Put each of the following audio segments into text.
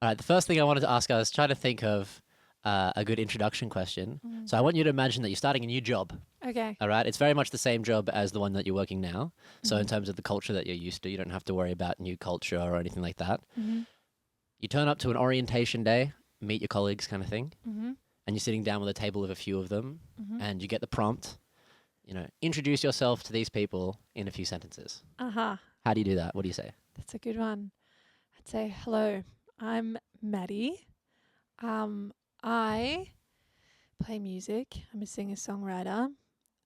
All right. The first thing I wanted to ask, I was trying to think of a good introduction question. Mm. So I want you to imagine that you're starting a new job. Okay. All right. It's very much the same job as the one that you're working now. So in Mhm. terms of the culture that you're used to, you don't have to worry about new culture or anything like that. Mhm. You turn up to an orientation day, meet your colleagues, kind of thing, Mhm. and you're sitting down with a table of a few of them, Mhm. and you get the prompt. Introduce yourself to these people in a few sentences. Uh-huh. How do you do that? What do you say? That's a good one. I'd say hello. I'm Maddie. I play music. I'm a singer-songwriter.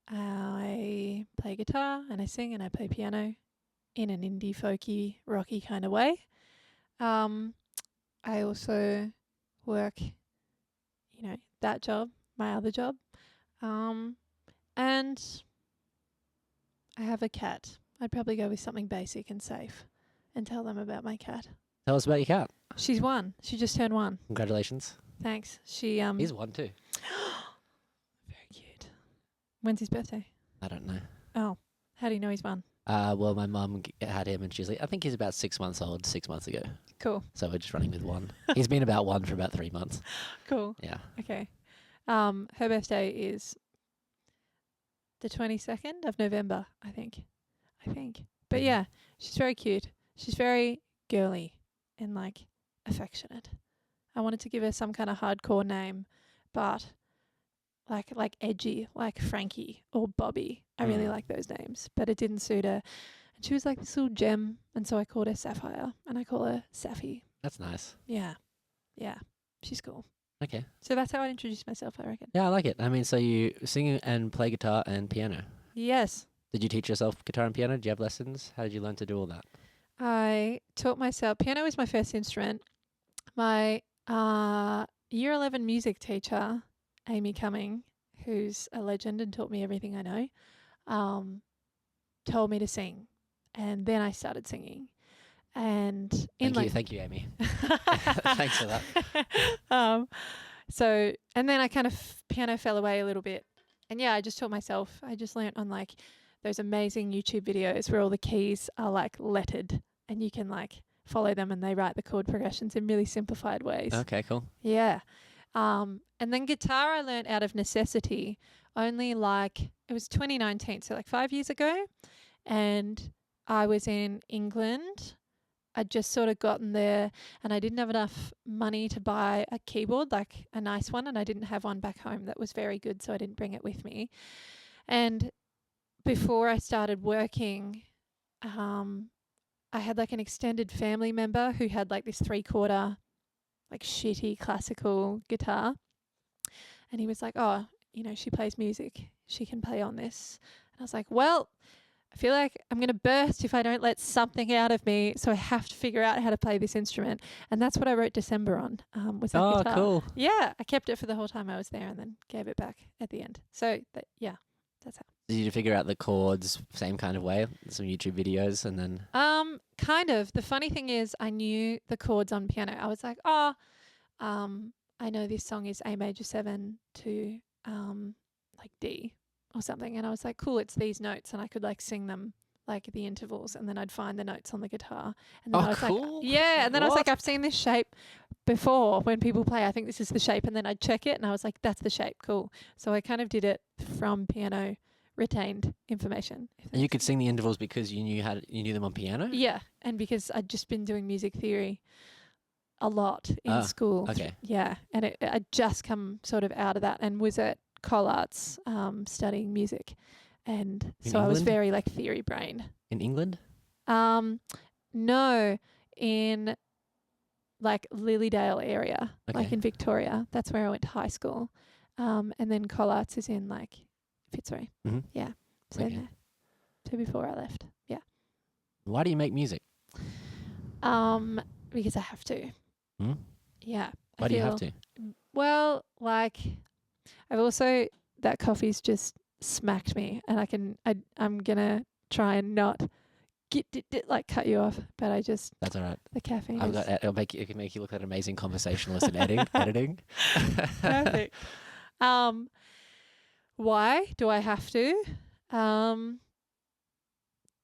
I play guitar and I sing and I play piano in an indie folky rocky kind of way. Um, I also work, that job, my other job. Um, and I have a cat. I'd probably go with something basic and safe and tell them about my cat. Tell us about your cat. She's one. She just turned one. Congratulations. Thanks. She He's one too. very cute. When's his birthday? I don't know. Oh, how do you know he's one? Well, my mum had him, and she's like, I think he's about 6 months old. 6 months ago. Cool. So we're just running with one. He's been about one for about 3 months. Cool. Yeah. Okay. Her birthday is the 22nd of November, I think. But yeah, she's very cute. She's very girly and like affectionate. I wanted to give her some kind of hardcore name, but like edgy, like Frankie or Bobby. I really like those names, but it didn't suit her. And she was like this little gem, and so I called her Sapphire, and I call her Sappy. That's nice. Yeah, yeah, she's cool. Okay. So that's how I introduced myself, I reckon. Yeah, I like it. I mean, so you sing and play guitar and piano. Yes, Did you teach yourself guitar and piano? Did you have lessons? How did you learn to do all that? I taught myself. Piano was my first instrument. My year 11 music teacher, Amy Cumming, who's a legend and taught me everything I know, told me to sing. And then I started singing. And Thank you, Amy. Thanks for that. And then I kind of piano fell away a little bit. And yeah, I just taught myself. I just learnt on like those amazing YouTube videos where all the keys are like lettered and you can like follow them and they write the chord progressions in really simplified ways. Okay, cool. Yeah. And then guitar I learnt out of necessity only like it was 2019, so like 5 years ago. And I was in England. I'd just sort of gotten there and I didn't have enough money to buy a keyboard, like a nice one, and I didn't have one back home that was very good, so I didn't bring it with me. And before I started working, I had like an extended family member who had like this 3/4 like shitty classical guitar. And he was like, oh, she plays music. She can play on this. And I was like, well, I feel like I'm going to burst if I don't let something out of me. So I have to figure out how to play this instrument. And that's what I wrote December on, was that guitar. Cool. Yeah, I kept it for the whole time I was there and then gave it back at the end. So, that's how. Did you figure out the chords same kind of way? Some YouTube videos and then... Kind of. The funny thing is I knew the chords on piano. I was like, I know this song is A major 7 to like D or something. And I was like, cool, it's these notes. And I could like sing them like the intervals and then I'd find the notes on the guitar. And then I was cool. like, yeah. And then I was What? like, I've seen this shape before when people play. I think this is the shape. And then I'd check it and I was like, that's the shape. Cool. So I kind of did it from piano retained information. And you could sing the intervals because you knew them on piano? Yeah. And because I'd just been doing music theory a lot in school. Okay. Yeah. And I'd just come sort of out of that and was at Collarts studying music. And In so I was England? very like theory brain. In England? No, in like Lilydale area, like Okay. in Victoria. That's where I went to high school. And then Collarts is in like Fitzroy. Mm-hmm. Yeah. So, Okay. so before I left. Yeah. Why do you make music? Because I have to. Hmm? Yeah. Why do you have to? Well, like I've also that coffee's just smacked me, and I'm gonna try and not like cut you off, but I just That's all right. the caffeine. It can make you look like an amazing conversationalist in editing. Perfect. Why do I have to?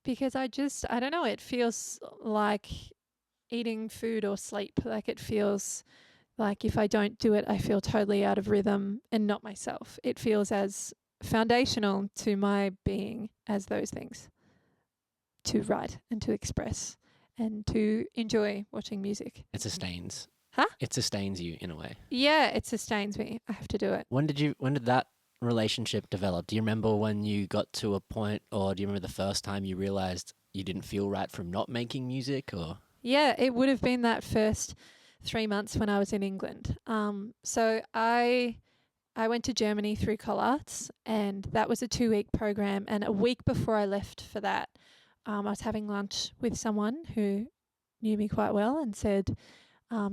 Because I don't know. It feels like eating food or sleep. Like it feels like if I don't do it, I feel totally out of rhythm and not myself. It feels as foundational to my being as those things, to write and to express and to enjoy watching music. It sustains. Huh? It sustains you in a way. Yeah, it sustains me. I have to do it. When did that relationship develop? Do you remember when you got to a point, or do you remember the first time you realized you didn't feel right from not making music? Or Yeah, it would have been that first 3 months when I was in England. So I went to Germany through ColArts, and that was a 2-week program. And a week before I left for that, I was having lunch with someone who knew me quite well and said,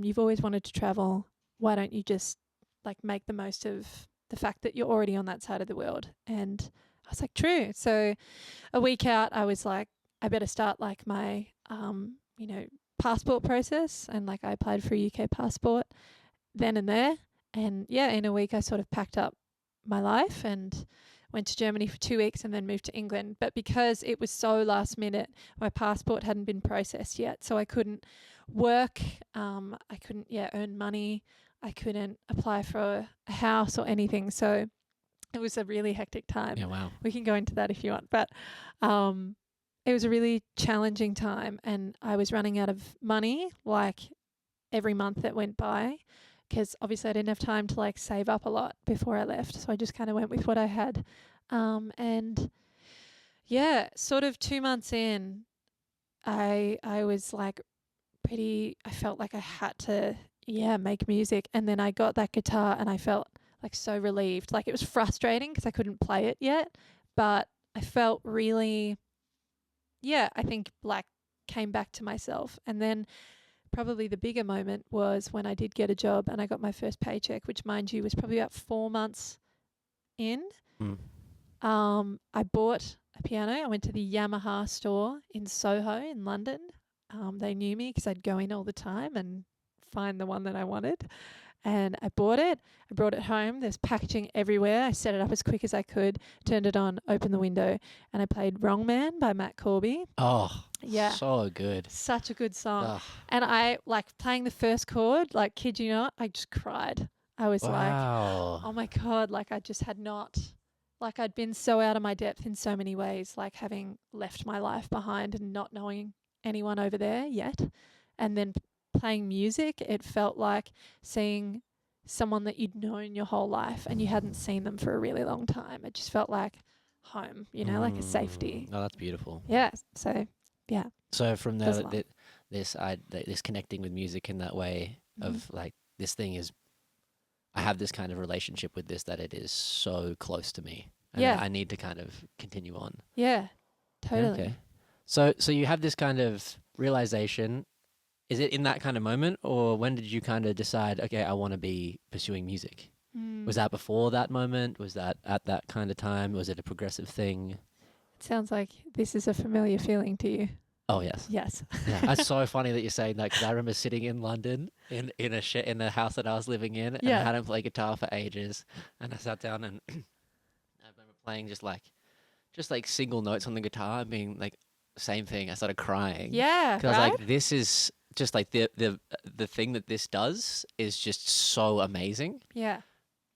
"You've always wanted to travel. Why don't you just like make the most of the fact that you're already on that side of the world?" And I was like, "True." So a week out, I was like, "I better start like my passport process," and like I applied for a UK passport then and there. And yeah, in a week I sort of packed up my life and went to Germany for 2 weeks and then moved to England. But because it was so last minute, my passport hadn't been processed yet, so I couldn't work. I couldn't earn money. I couldn't apply for a house or anything. So it was a really hectic time. yeah, wow. We can go into that if you want, but it was a really challenging time, and I was running out of money like every month that went by, because obviously I didn't have time to like save up a lot before I left. So I just kind of went with what I had. And yeah, sort of 2 months in, I was like I felt like I had to, make music. And then I got that guitar and I felt like so relieved. Like it was frustrating because I couldn't play it yet, but I felt really, I think like came back to myself. And then probably the bigger moment was when I did get a job and I got my first paycheck, which, mind you, was probably about 4 months in. Mm. I bought a piano. I went to the Yamaha store in Soho in London. They knew me because I'd go in all the time and find the one that I wanted. And I bought it. I brought it home. There's packaging everywhere. I set it up as quick as I could, turned it on, opened the window, and I played Wrong Man by Matt Corby. Oh, Yeah. so good. Such a good song. Ugh. And I like playing the first chord, like, kid you not, I just cried. I was like, Wow. oh my God, like I just had not, like I'd been so out of my depth in so many ways, like having left my life behind and not knowing anyone over there yet. And then playing music, it felt like seeing someone that you'd known your whole life and you hadn't seen them for a really long time. It just felt like home, like a safety. Oh, that's beautiful. Yeah. So, yeah. So from Does a there, lot. this connecting with music in that way of like, this thing is, I have this kind of relationship with this that it is so close to me. And Yeah. I need to kind of continue on. Yeah, totally. Okay. So you have this kind of realization. Is it in that kind of moment, or when did you kind of decide, okay, I want to be pursuing music? Was that before that moment? Was that at that kind of time? Was it a progressive thing? It sounds like this is a familiar feeling to you. Oh, yes. Yes. Yeah, that's so funny that you're saying that, because I remember sitting in London in a house that I was living in, and I hadn't played guitar for ages, and I sat down and I remember playing just like single notes on the guitar and being like, same thing. I started crying. Yeah, Because I right? was like, this is just like the thing that this does is just so amazing. Yeah,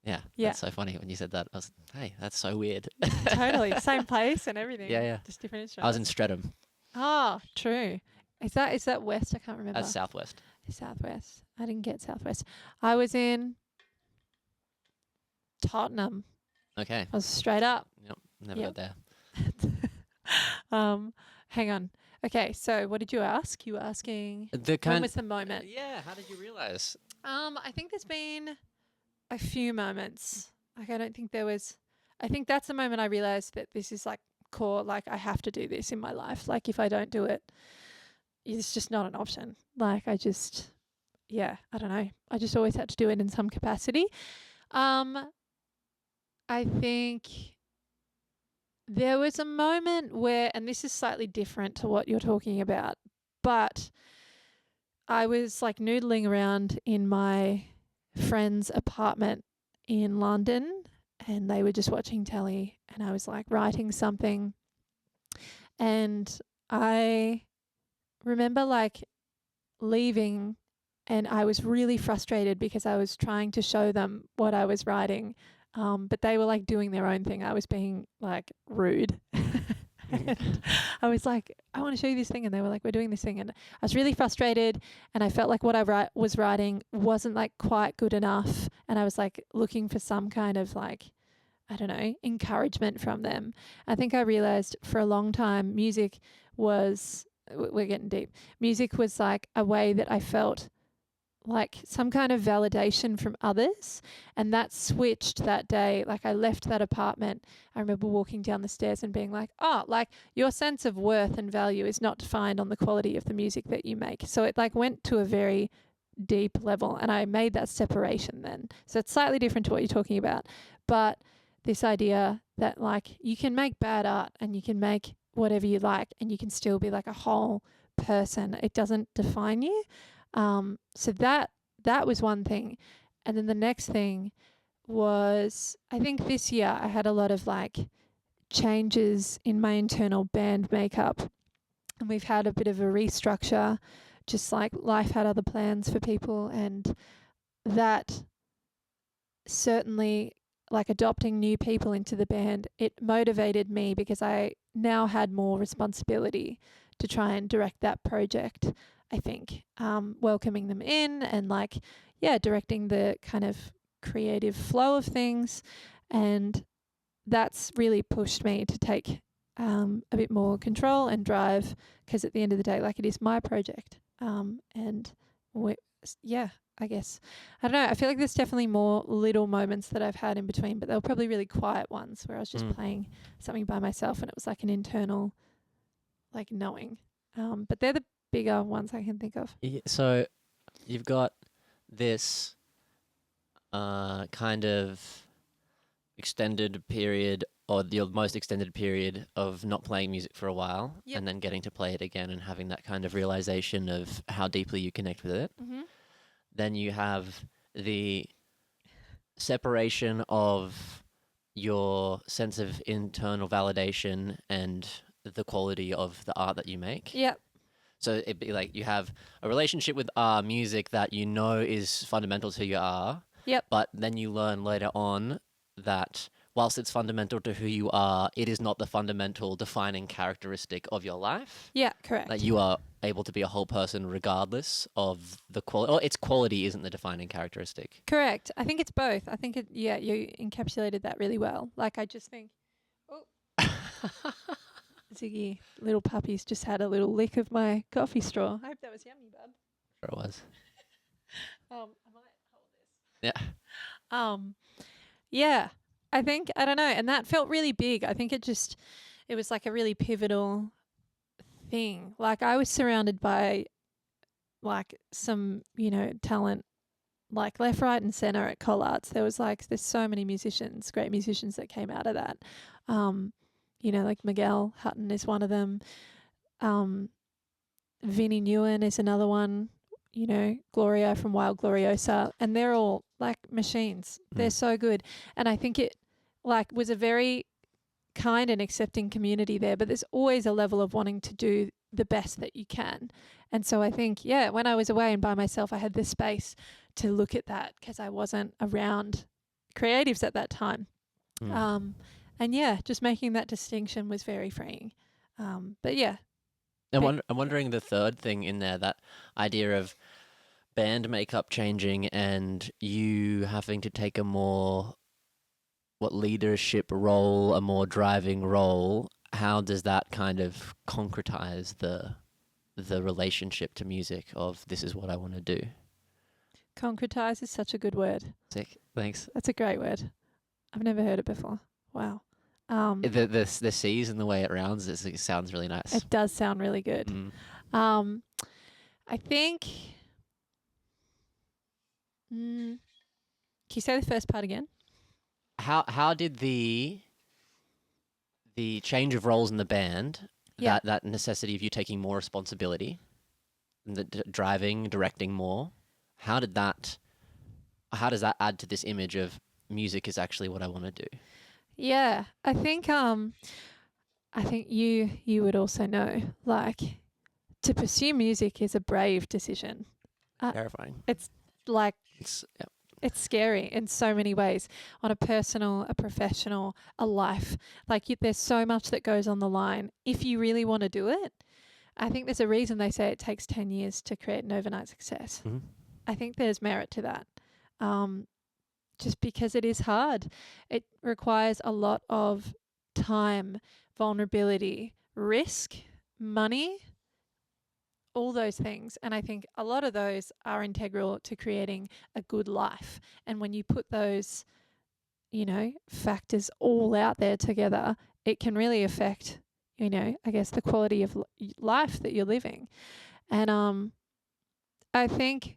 Yeah, Yeah. that's so funny when you said that. I was, hey, that's so weird. totally. Same place and everything. Yeah. Just different instruments. I was in Streatham. Oh, true. Is that west? I can't remember. That's southwest. Southwest. I didn't get southwest. I was in Tottenham. Okay. I was straight up. Yep. Never Yep. got there. Hang on. Okay, so what did you ask? You were asking when was the moment? Yeah. How did you realize? I think there's been a few moments. Like I don't think there was. I think that's the moment I realized that this is like core. Like I have to do this in my life. Like if I don't do it, it's just not an option. Like I just, I don't know. I just always had to do it in some capacity. I think there was a moment where, and this is slightly different to what you're talking about, but I was like noodling around in my friend's apartment in London, and they were just watching telly, and I was like writing something, and I remember like leaving, and I was really frustrated because I was trying to show them what I was writing, but they were like doing their own thing. I was being like rude. And I was like, I want to show you this thing, and they were like, we're doing this thing, and I was really frustrated, and I felt like what I was writing wasn't like quite good enough, and I was like looking for some kind of like, I don't know, encouragement from them. I think I realized for a long time music was, we're getting deep, music was like a way that I felt like some kind of validation from others. And that switched that day. Like I left that apartment. I remember walking down the stairs and being like, oh, like your sense of worth and value is not defined on the quality of the music that you make. So it like went to a very deep level, and I made that separation then. So it's slightly different to what you're talking about. But this idea that like you can make bad art and you can make whatever you like and you can still be like a whole person. It doesn't define you. So that was one thing. And then the next thing was, I think this year I had a lot of like changes in my internal band makeup, and we've had a bit of a restructure, just like life had other plans for people. And that certainly, like adopting new people into the band, it motivated me because I now had more responsibility to try and direct that project. I think welcoming them in and like, yeah, directing the kind of creative flow of things. And that's really pushed me to take a bit more control and drive, because at the end of the day, like it is my project. And yeah, I guess, I don't know. I feel like there's definitely more little moments that I've had in between, but they were probably really quiet ones where I was just playing something by myself and it was like an internal, like knowing. But they're the bigger ones I can think of. Yeah, so you've got this kind of extended period, or your most extended period of not playing music for a while, and then getting to play it again and having that kind of realization of how deeply you connect with it. Mm-hmm. Then you have the separation of your sense of internal validation and the quality of the art that you make. Yep. So it'd be like you have a relationship with music that you know is fundamental to your art. Yep. But then you learn later on that whilst it's fundamental to who you are, it is not the fundamental defining characteristic of your life. Yeah, correct. That you are able to be a whole person regardless of the quality, or its quality isn't the defining characteristic. Correct. I think it's both. I think you encapsulated that really well. Like I just think, Ziggy, little puppies just had a little lick of my coffee straw. I hope that was yummy, bud. Sure it was. I might hold this. Yeah. Yeah. I think, I don't know, and that felt really big. I think it was like a really pivotal thing. Like I was surrounded by like some, talent, like left, right and center at Collards. There's so many musicians, great musicians that came out of that. Like Miguel Hutton is one of them. Vinnie Newen is another one. Gloria from Wild Gloriosa, and they're all like machines. They're so good. And I think it like was a very kind and accepting community there, but there's always a level of wanting to do the best that you can. And so I think, when I was away and by myself, I had the space to look at that because I wasn't around creatives at that time. And just making that distinction was very freeing. But yeah. I'm wondering the third thing in there, that idea of band makeup changing and you having to take a more leadership role, a more driving role. How does that kind of concretize the relationship to music of this is what I want to do? Concretize is such a good word. Sick. Thanks. That's a great word. I've never heard it before. Wow. The C's and the way it rounds, it sounds really nice. It does sound really good. I think. Can you say the first part again? How did the change of roles in the band, that necessity of you taking more responsibility, and the driving, directing more, how does that add to this image of music is actually what I want to do? Yeah, I think you would also know, like to pursue music is a brave decision. Terrifying. It's like It's it's scary in so many ways, on a personal, a professional, a life. Like there's so much that goes on the line if you really want to do it. I think there's a reason they say it takes 10 years to create an overnight success. Mm-hmm. I think there's merit to that. Just because it is hard. It requires a lot of time, vulnerability, risk, money, all those things. And I think a lot of those are integral to creating a good life. And when you put those, factors all out there together, it can really affect, I guess the quality of life that you're living. And I think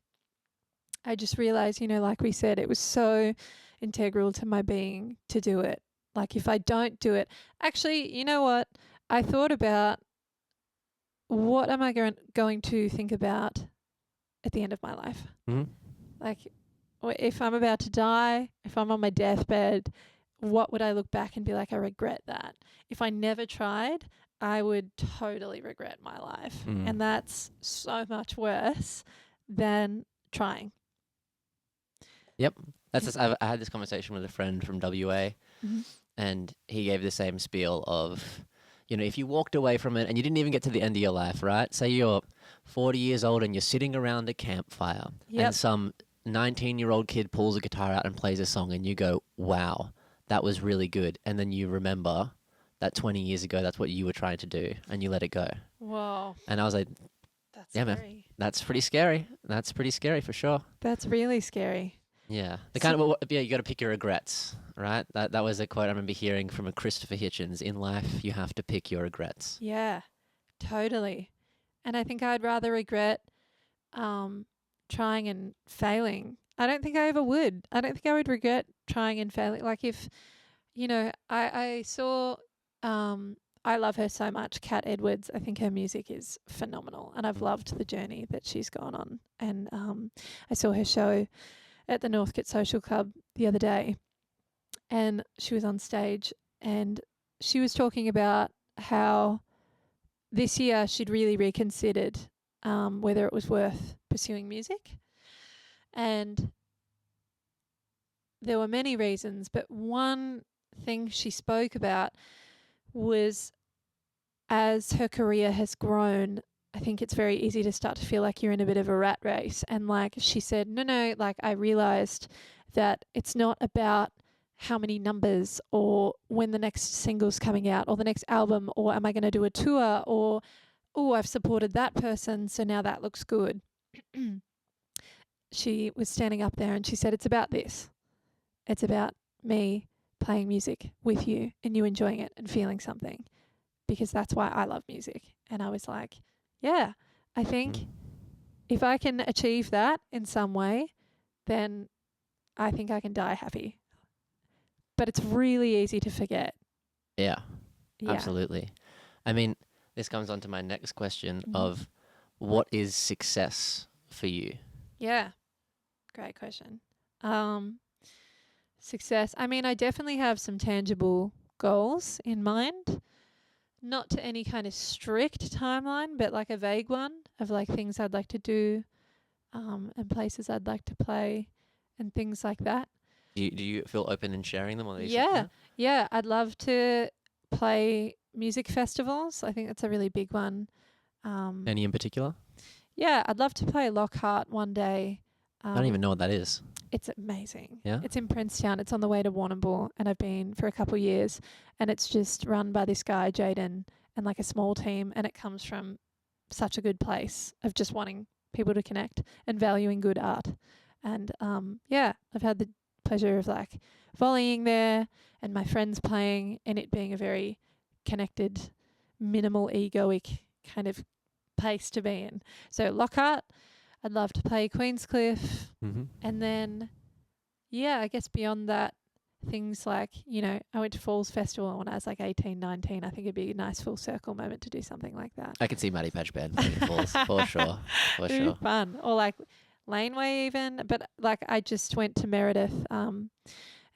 I just realized, like we said, it was so integral to my being to do it. Like if I don't do it, actually, you know what? I thought about, what am I going to think about at the end of my life? Mm-hmm. Like if I'm about to die, if I'm on my deathbed, what would I look back and be like, I regret that? If I never tried, I would totally regret my life. And that's so much worse than trying. Yep. I had this conversation with a friend from WA, and he gave the same spiel of, if you walked away from it and you didn't even get to the end of your life, right? Say you're 40 years old and you're sitting around a campfire, and some 19-year-old kid pulls a guitar out and plays a song, and you go, wow, that was really good. And then you remember that 20 years ago, that's what you were trying to do, and you let it go. Whoa. And I was like, that's yeah, scary. man, that's pretty scary. That's pretty scary for sure. That's really scary. Yeah. You got to pick your regrets, right? That was a quote I remember hearing from a Christopher Hitchens. In life, you have to pick your regrets. Yeah, totally. And I think I'd rather regret trying and failing. I don't think I ever would. I don't think I would regret trying and failing. Like if, I saw, I love her so much, Kat Edwards. I think her music is phenomenal, and I've loved the journey that she's gone on. And I saw her show at the Northcote Social Club the other day, and she was on stage, and she was talking about how this year she'd really reconsidered whether it was worth pursuing music. And there were many reasons, but one thing she spoke about was, as her career has grown, I think it's very easy to start to feel like you're in a bit of a rat race. And like she said, no, like I realized that it's not about how many numbers or when the next single's coming out or the next album, or am I going to do a tour, or, oh, I've supported that person, so now that looks good. She was standing up there and she said, it's about this. It's about me playing music with you and you enjoying it and feeling something, because that's why I love music. And I was like, yeah, I think if I can achieve that in some way, then I think I can die happy. But it's really easy to forget. Yeah, absolutely. I mean, this comes on to my next question of, what is success for you? Yeah, great question. Success. I mean, I definitely have some tangible goals in mind. Not to any kind of strict timeline, but like a vague one of like things I'd like to do, and places I'd like to play and things like that. Do you feel open in sharing them? Yeah. I'd love to play music festivals. I think that's a really big one. Any in particular? Yeah, I'd love to play Lockhart one day. I don't even know what that is. It's amazing. Yeah? It's in Princetown. It's on the way to Warrnambool, and I've been for a couple of years, and it's just run by this guy, Jaden, and like a small team, and it comes from such a good place of just wanting people to connect and valuing good art. And I've had the pleasure of like volleying there and my friends playing, and it being a very connected, minimal egoic kind of place to be in. So Lockhart, I'd love to play Queenscliff. And then, I guess beyond that, things like, I went to Falls Festival when I was like 18, 19. I think it'd be a nice full circle moment to do something like that. I could see Maddy Petch band playing Falls, for sure. It'd be fun. Or like Laneway even. But like I just went to Meredith, and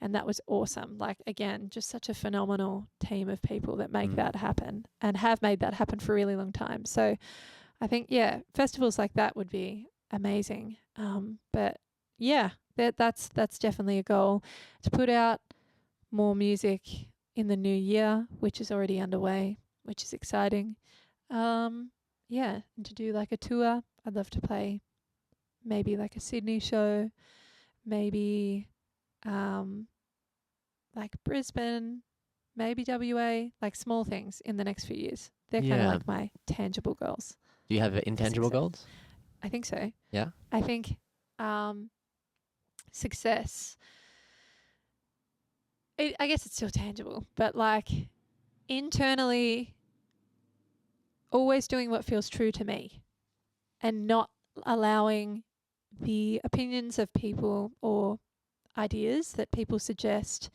that was awesome. Like, again, just such a phenomenal team of people that make that happen and have made that happen for a really long time. So I think, yeah, festivals like that would be amazing. But yeah, that's definitely a goal, to put out more music in the new year, which is already underway, which is exciting. Yeah, and to do like a tour. I'd love to play maybe like a Sydney show, maybe um, like Brisbane, maybe WA, like small things in the next few years. They're kind of Yeah. like my tangible goals. Do you have for intangible success. goals? I think so. Yeah. I think success, I guess it's still tangible, but like internally, always doing what feels true to me and not allowing the opinions of people or ideas that people suggest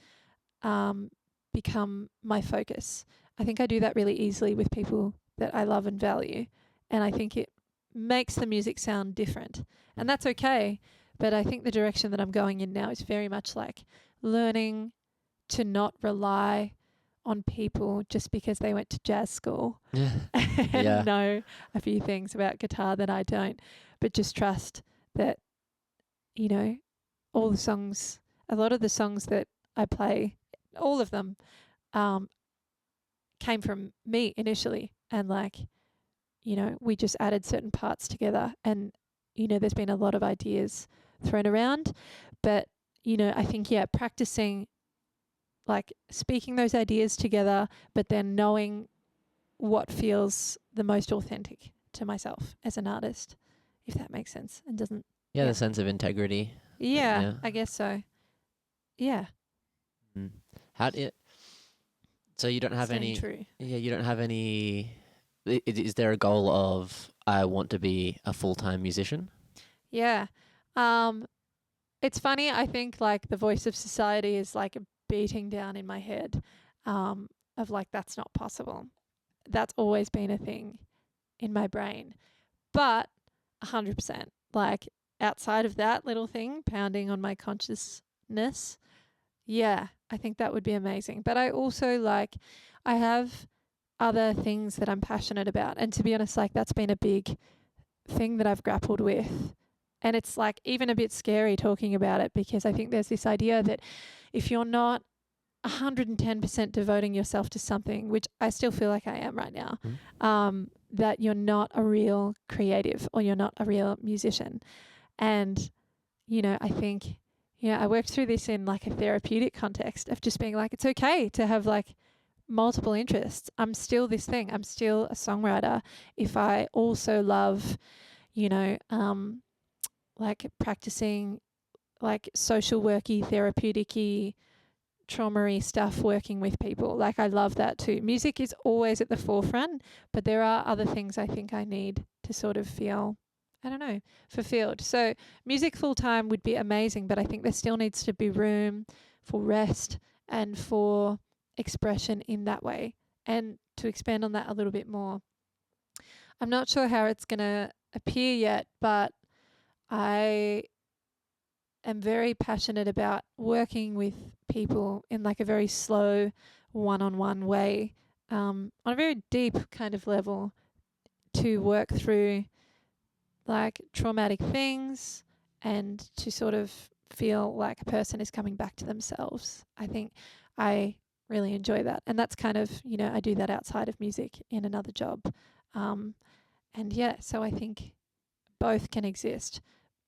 become my focus. I think I do that really easily with people that I love and value. And I think it makes the music sound different. And that's okay. But I think the direction that I'm going in now is very much like learning to not rely on people just because they went to jazz school and Yeah. know a few things about guitar that I don't, but just trust that, you know, all the songs, a lot of the songs that I play, all of them came from me initially. And like, you know, we just added certain parts together. And, you know, there's been a lot of ideas thrown around. But, you know, I think, yeah, practicing like speaking those ideas together, but then knowing what feels the most authentic to myself as an artist, if that makes sense and doesn't. Yeah, the sense of integrity. Yeah, I guess so. Yeah. How do you, so you don't have Staying any true. Yeah, you don't have any is there a goal of I want to be a full-time musician? Yeah. It's funny, I think like the voice of society is like beating down in my head of like that's not possible. That's always been a thing in my brain. But 100%, like outside of that little thing pounding on my consciousness, yeah, I think that would be amazing. But I also like, I have other things that I'm passionate about. And to be honest, like that's been a big thing that I've grappled with. And it's like even a bit scary talking about it because I think there's this idea that if you're not 110% devoting yourself to something, which I still feel like I am right now, that you're not a real creative or you're not a real musician. And, you know, I think, I worked through this in like a therapeutic context of just being like, it's okay to have like multiple interests. I'm still this thing. I'm still a songwriter. If I also love, like practicing like social worky, therapeutic-y, trauma-y stuff working with people. Like I love that too. Music is always at the forefront, but there are other things I think I need to sort of feel, I don't know, fulfilled. So music full time would be amazing, but I think there still needs to be room for rest and for expression in that way. And to expand on that a little bit more, I'm not sure how it's going to appear yet, but I am very passionate about working with people in like a very slow, one-on-one way, on a very deep kind of level, to work through like traumatic things and to sort of feel like a person is coming back to themselves. I think I really enjoy that. And that's kind of, I do that outside of music in another job. And yeah, so I think both can exist.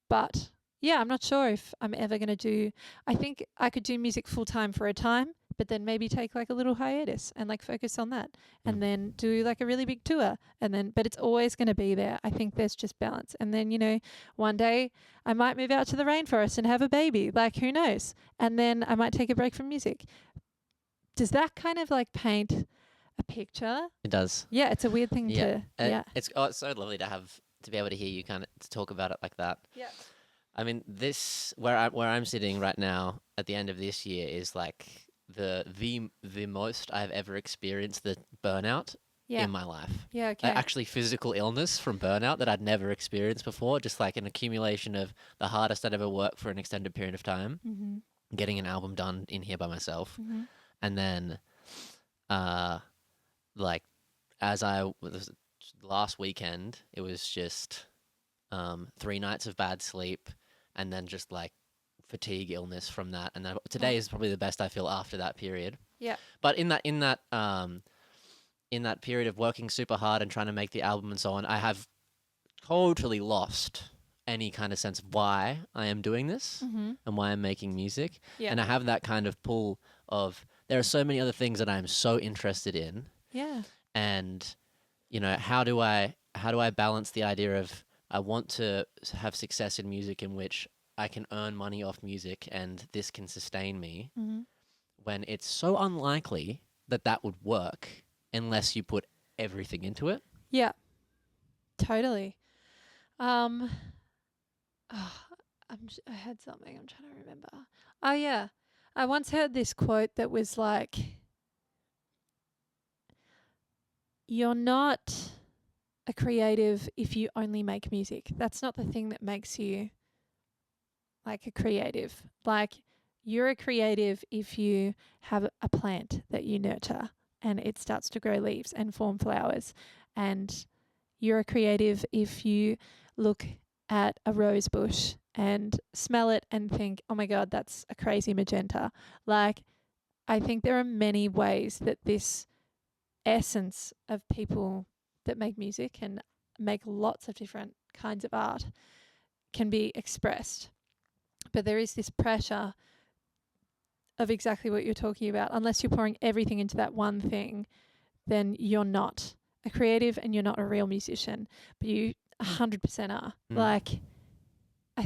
But yeah, I'm not sure if I'm ever going to do, I think I could do music full time for a time, but then maybe take like a little hiatus and like focus on that and then do like a really big tour. And then, but it's always going to be there. I think there's just balance. And then, one day I might move out to the rainforest and have a baby, like who knows? And then I might take a break from music. Does that kind of like paint a picture? It does. Yeah, it's a weird thing to, It's so lovely to be able to hear you kind of to talk about it like that. Yeah. I mean, this where I'm sitting right now at the end of this year is like the most I've ever experienced the burnout in my life. Yeah, okay. Actually, physical illness from burnout that I'd never experienced before. Just like an accumulation of the hardest I'd ever worked for an extended period of time, getting an album done in here by myself, and then, like as I was last weekend, it was just 3 nights of bad sleep, and then just like fatigue, illness from that. And then today is probably the best I feel after that period. Yeah. But in that period of working super hard and trying to make the album and so on, I have totally lost any kind of sense of why I am doing this and why I'm making music. Yeah. And I have that kind of pull of there are so many other things that I'm so interested in. Yeah. And, you know, how do I balance the idea of I want to have success in music in which I can earn money off music and this can sustain me when it's so unlikely that that would work unless you put everything into it. Yeah. Totally. I had something I'm trying to remember. Oh yeah. I once heard this quote that was like, you're not a creative if you only make music. That's not the thing that makes you like a creative. Like, you're a creative if you have a plant that you nurture and it starts to grow leaves and form flowers. And you're a creative if you look at a rose bush and smell it and think, oh my God, that's a crazy magenta. Like, I think there are many ways that this essence of people that make music and make lots of different kinds of art can be expressed. But there is this pressure of exactly what you're talking about. Unless you're pouring everything into that one thing, then you're not a creative and you're not a real musician. But you 100% are. Like, I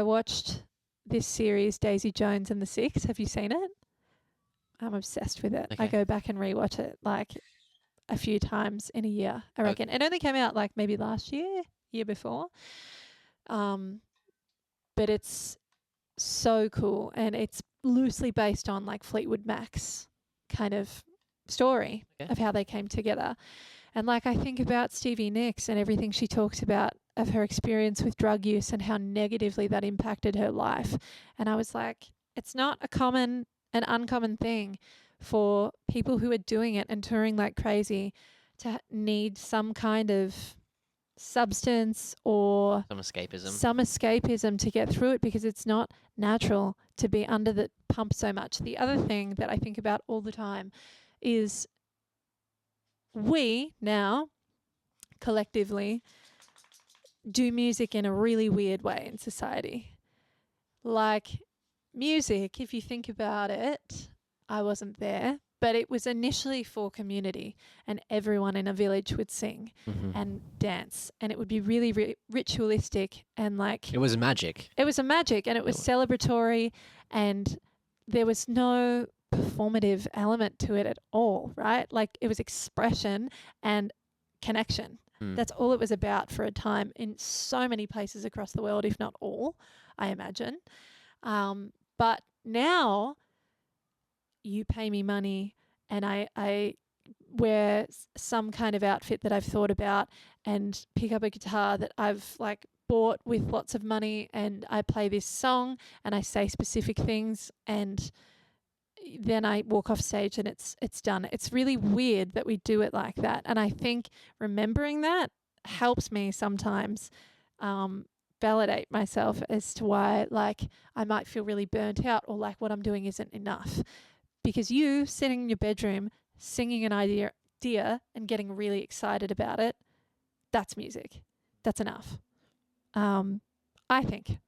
watched this series, Daisy Jones and the Six. Have you seen it? I'm obsessed with it. Okay. I go back and rewatch it like a few times in a year, I reckon. It only came out like maybe last year before. But it's so cool, and it's loosely based on like Fleetwood Mac's kind of story of how they came together. And like, I think about Stevie Nicks and everything she talks about of her experience with drug use and how negatively that impacted her life. And I was like, it's not an uncommon thing for people who are doing it and touring like crazy to need some kind of substance or some escapism to get through it, because it's not natural to be under the pump so much. The other thing that I think about all the time is we now collectively do music in a really weird way in society. Like, music, if you think about it, I wasn't there, but it was initially for community, and everyone in a village would sing and dance, and it would be really ritualistic, and like, it was magic. It was a magic, and it was celebratory, and there was no performative element to it at all, right? Like, it was expression and connection. That's all it was about for a time in so many places across the world, if not all, I imagine. But now you pay me money and I wear some kind of outfit that I've thought about and pick up a guitar that I've like bought with lots of money, and I play this song and I say specific things, and then I walk off stage and it's done. It's really weird that we do it like that. And I think remembering that helps me sometimes validate myself as to why like I might feel really burnt out, or like what I'm doing isn't enough. Because you sitting in your bedroom singing an idea and getting really excited about it, that's music. That's enough. I think.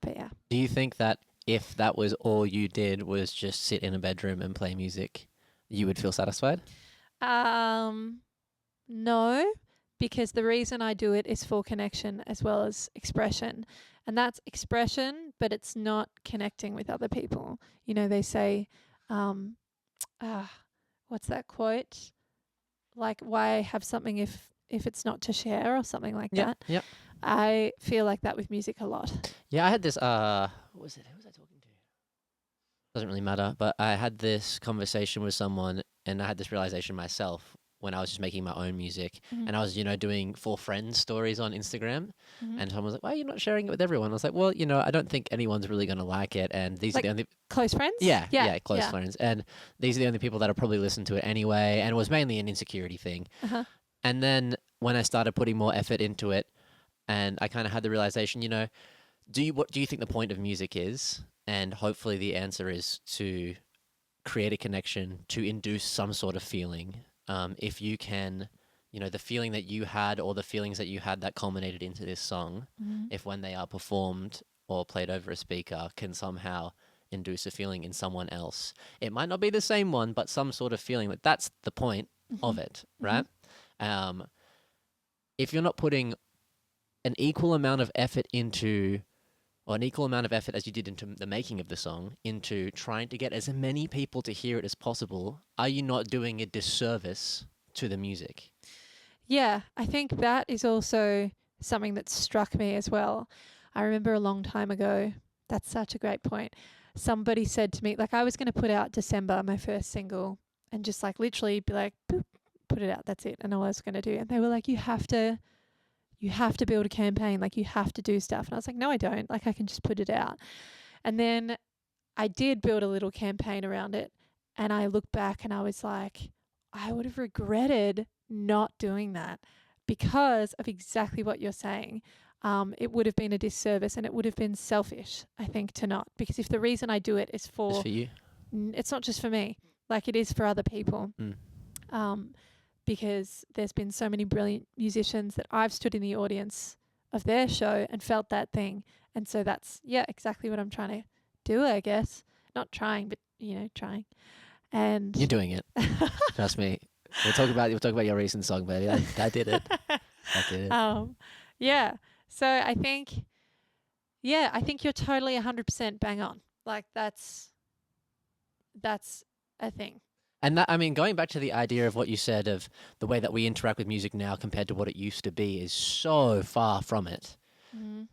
But yeah. Do you think that if that was all you did was just sit in a bedroom and play music, you would feel satisfied? No, because the reason I do it is for connection as well as expression. And that's expression, but it's not connecting with other people. You know, they say, what's that quote? Like, why have something if it's not to share, or something like that? Yeah. I feel like that with music a lot. Yeah, I had this, what was it? Who was I talking to? Doesn't really matter, but I had this conversation with someone and I had this realization myself when I was just making my own music, Mm-hmm. and I was, doing for friends stories on Instagram, Mm-hmm. and someone was like, "Why are you not sharing it with everyone?" I was like, "Well, I don't think anyone's really going to like it, and these are Like the only close friends? yeah, close Yeah. friends, and these are the only people that will probably listen to it anyway." And it was mainly an insecurity thing. Uh-huh. And then when I started putting more effort into it, and I kind of had the realization, what do you think the point of music is? And hopefully the answer is to create a connection, to induce some sort of feeling. If you can, the feeling that you had or the feelings that you had that culminated into this song, Mm-hmm. if when they are performed or played over a speaker can somehow induce a feeling in someone else. It might not be the same one, but some sort of feeling. Like that's the point of it, Mm-hmm. right? If you're not putting an equal amount of effort into, or an equal amount of effort as you did into the making of the song, into trying to get as many people to hear it as possible, are you not doing a disservice to the music? Yeah, I think that is also something that struck me as well. I remember a long time ago, that's such a great point. Somebody said to me, like, I was going to put out December, my first single, and just like literally be like, boop, put it out. That's it. And all I was going to do. And they were like, you have to build a campaign. Like, you have to do stuff. And I was like, no, I don't. Like, I can just put it out. And then I did build a little campaign around it. And I look back and I was like, I would have regretted not doing that because of exactly what you're saying. It would have been a disservice and it would have been selfish, I think, to not. Because if the reason I do it is Just for for you? it's not just for me, like it is for other people. Mm. Because there's been so many brilliant musicians that I've stood in the audience of their show and felt that thing. And so that's, exactly what I'm trying to do, I guess. Not trying, but, trying. And You're doing it. Trust me. We'll talk about your recent song, baby. I did it. I did it. Yeah. So I think you're totally 100% bang on. Like that's a thing. And that, I mean, going back to the idea of what you said of the way that we interact with music now compared to what it used to be is so far from it. Mm-hmm.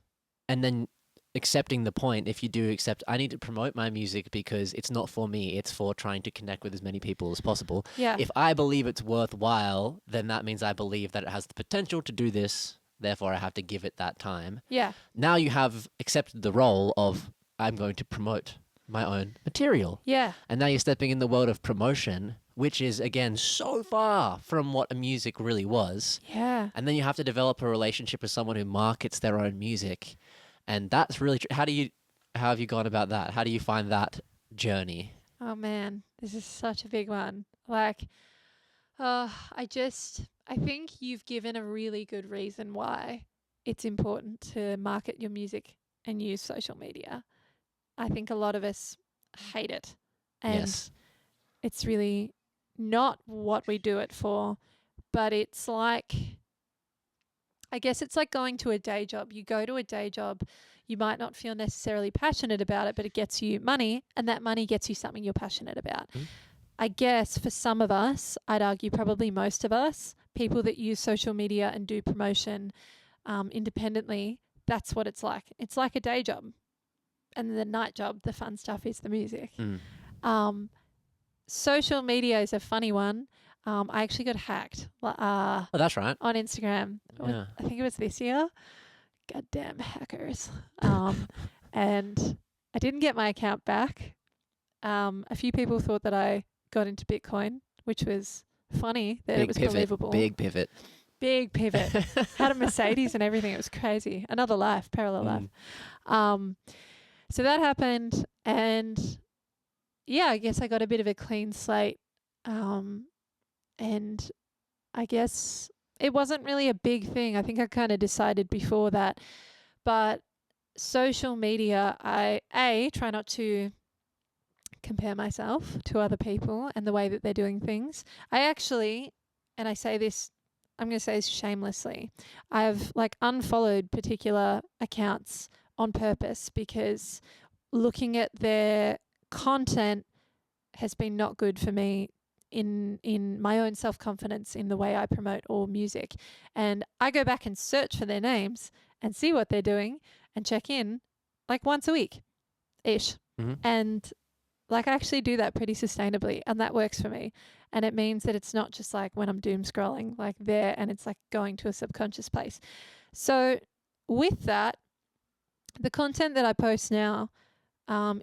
And then accepting the point, if you do accept, I need to promote my music because it's not for me, it's for trying to connect with as many people as possible. Yeah. If I believe it's worthwhile, then that means I believe that it has the potential to do this. Therefore, I have to give it that time. Yeah. Now you have accepted the role of I'm going to promote my own material. Yeah. And now you're stepping in the world of promotion, which is, again, so far from what a music really was. Yeah. And then you have to develop a relationship with someone who markets their own music. And that's really how have you gone about that? How do you find that journey? Oh man, this is such a big one. Like, I think you've given a really good reason why it's important to market your music and use social media. I think a lot of us hate it. And Yes. it's really not what we do it for, but it's like, I guess it's like going to a day job. You go to a day job, you might not feel necessarily passionate about it, but it gets you money, and that money gets you something you're passionate about. Mm. I guess for some of us, I'd argue probably most of us, people that use social media and do promotion independently, that's what it's like. It's like a day job. And the night job, the fun stuff is the music. Mm. Social media is a funny one. I actually got hacked. Oh, that's right. On Instagram. Yeah. I think it was this year. Goddamn hackers. And I didn't get my account back. A few people thought that I got into Bitcoin, which was funny that it was believable. Big pivot. Big pivot. Had a Mercedes and everything. It was crazy. Another life, parallel life. So that happened, and yeah, I guess I got a bit of a clean slate. And I guess it wasn't really a big thing. I think I kind of decided before that. But social media, I try not to compare myself to other people and the way that they're doing things. I actually, and I say this, I'm going to say this shamelessly, I've like unfollowed particular accounts on purpose because looking at their content has been not good for me in my own self-confidence in the way I promote all music. And I go back and search for their names and see what they're doing and check in like once a week-ish. Mm-hmm. And like I actually do that pretty sustainably, and that works for me. And it means that it's not just like when I'm doom scrolling like there, and it's like going to a subconscious place. So with that, the content that I post now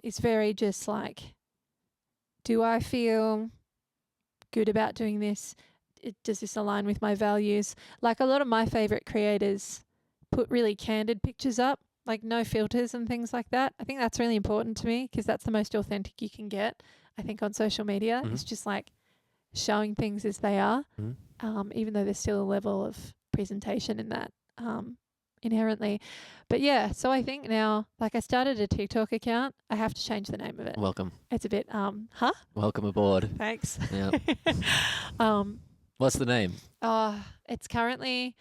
is very just like, do I feel good about doing this? Does this align with my values? Like a lot of my favorite creators put really candid pictures up, like no filters and things like that. I think that's really important to me because that's the most authentic you can get, I think, on social media. It's just like showing things as they are, even though there's still a level of presentation in that inherently. But yeah, so I think now, like I started a TikTok account. I have to change the name of it. Welcome. It's a bit, Welcome aboard. Thanks. Yeah. What's the name? It's currently,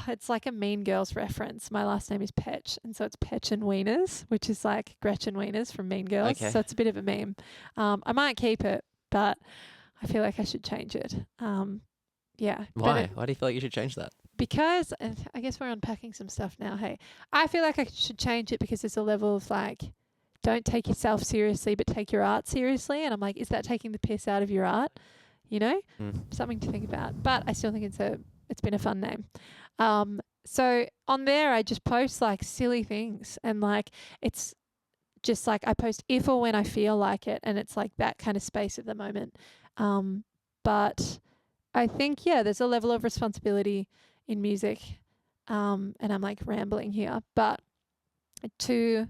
it's like a Mean Girls reference. My last name is Petch, and so it's Petch and Wieners, which is like Gretchen Wieners from Mean Girls. Okay. So it's a bit of a meme. I might keep it, but I feel like I should change it. Yeah. Why? Why do you feel like you should change that? Because I guess we're unpacking some stuff now. Hey, I feel like I should change it because there's a level of like, don't take yourself seriously, but take your art seriously. And I'm like, is that taking the piss out of your art? You know, something to think about. But I still think it's been a fun name. So on there, I just post like silly things, and like it's just like I post if or when I feel like it, and it's like that kind of space at the moment. But I think there's a level of responsibility in music, and I'm like rambling here, but to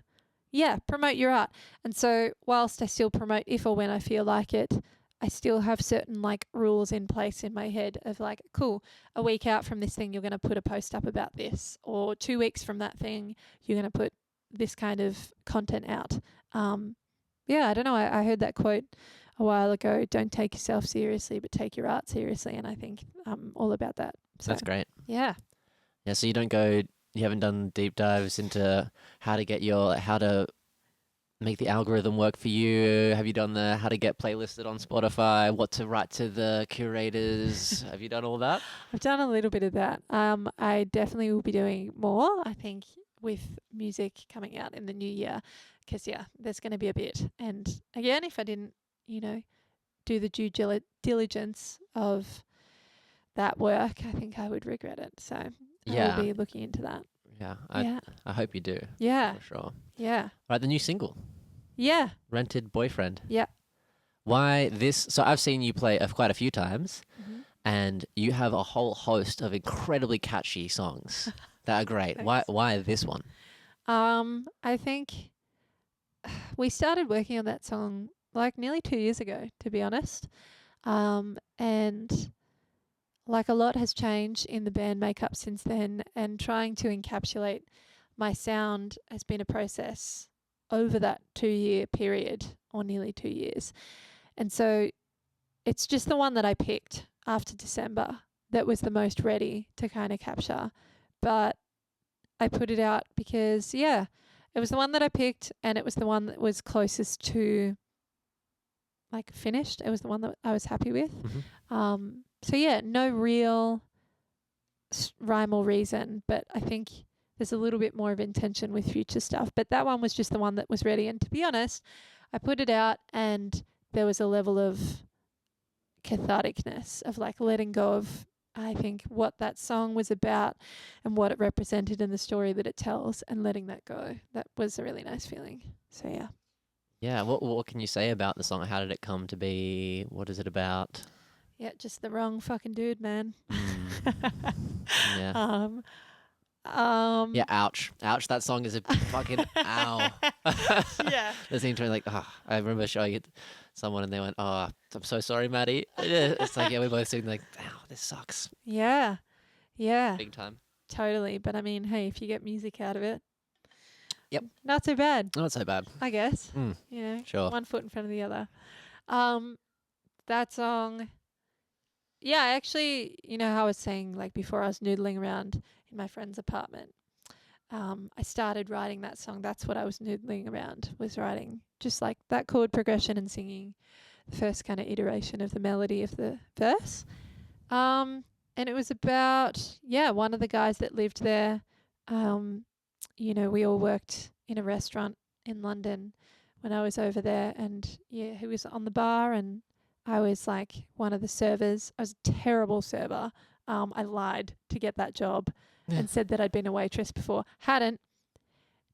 promote your art. And so whilst I still promote if or when I feel like it, I still have certain like rules in place in my head of like, cool, a week out from this thing, you're going to put a post up about this, or 2 weeks from that thing, you're going to put this kind of content out. I don't know. I heard that quote a while ago, don't take yourself seriously, but take your art seriously. And I think I'm all about that. So, that's great. Yeah. Yeah. So you haven't done deep dives into how to make the algorithm work for you? Have you done how to get playlisted on Spotify? What to write to the curators? Have you done all that? I've done a little bit of that. I definitely will be doing more, I think, with music coming out in the new year, because there's going to be a bit. And again, if I didn't, do the due diligence of that work, I think I would regret it. So I will be looking into that. Yeah, I hope you do. Yeah. For sure. Yeah. Right, the new single. Yeah. Rented Boyfriend. Yeah. Why this? So I've seen you play quite a few times, and you have a whole host of incredibly catchy songs that are great. Why this one? I think we started working on that song like nearly 2 years ago, to be honest. And like a lot has changed in the band makeup since then, and trying to encapsulate my sound has been a process over that 2-year period, or nearly 2 years. And so it's just the one that I picked after December that was the most ready to kind of capture. But I put it out because, it was the one that I picked, and it was the one that was closest to like finished. It was the one that I was happy with. No real rhyme or reason, but I think there's a little bit more of intention with future stuff. But that one was just the one that was ready. And to be honest, I put it out and there was a level of catharticness of like letting go of, I think, what that song was about and what it represented in the story that it tells, and letting that go. That was a really nice feeling. So yeah. Yeah, what can you say about the song? How did it come to be? What is it about? Yeah, just the wrong fucking dude, man. Yeah. Yeah, ouch. Ouch, that song is a fucking ow. Yeah. Listening to it like, I remember showing it to someone and they went, I'm so sorry, Maddy. It's like, we both sitting like, ow, this sucks. Yeah. Yeah. Big time. Totally. But I mean, hey, if you get music out of it. Yep. Not so bad. Not so bad. I guess. Sure. One foot in front of the other. That song. Yeah, actually, how I was saying, like before I was noodling around in my friend's apartment, I started writing that song. That's what I was noodling around, was writing just like that chord progression and singing the first kind of iteration of the melody of the verse. And it was about, one of the guys that lived there. We all worked in a restaurant in London when I was over there, and yeah, he was on the bar, and I was like one of the servers. I was a terrible server. I lied to get that job and said that I'd been a waitress before. Hadn't.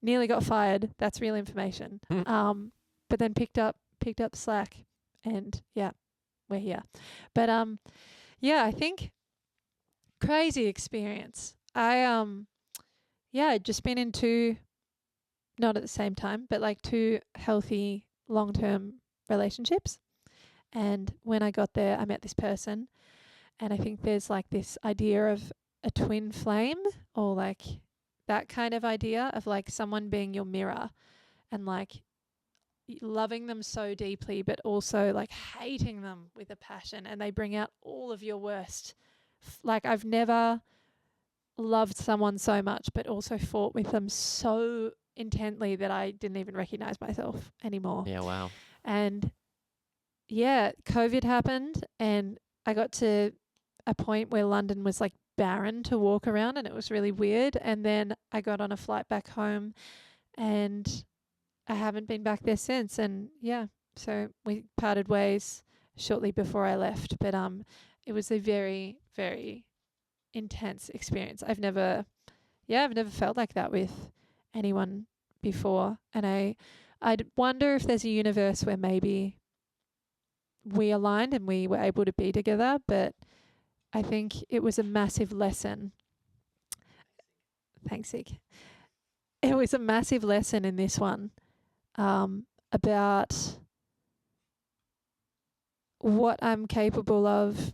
Nearly got fired. That's real information. But then picked up slack, and yeah, we're here. But yeah, I think crazy experience. I'd just been in two, not at the same time, but like two healthy long-term relationships. And when I got there, I met this person, and I think there's like this idea of a twin flame, or like that kind of idea of like someone being your mirror, and like loving them so deeply, but also like hating them with a passion, and they bring out all of your worst. Like I've never loved someone so much, but also fought with them so intently that I didn't even recognize myself anymore. Yeah, wow. And yeah, COVID happened, and I got to a point where London was like barren to walk around, and it was really weird. And then I got on a flight back home, and I haven't been back there since. And yeah, so we parted ways shortly before I left. But it was a very, very intense experience. I've never felt like that with anyone before. And I'd wonder if there's a universe where maybe we aligned and we were able to be together, but I think it was a massive lesson. Thanks, Ig. It was a massive lesson in this one, about what I'm capable of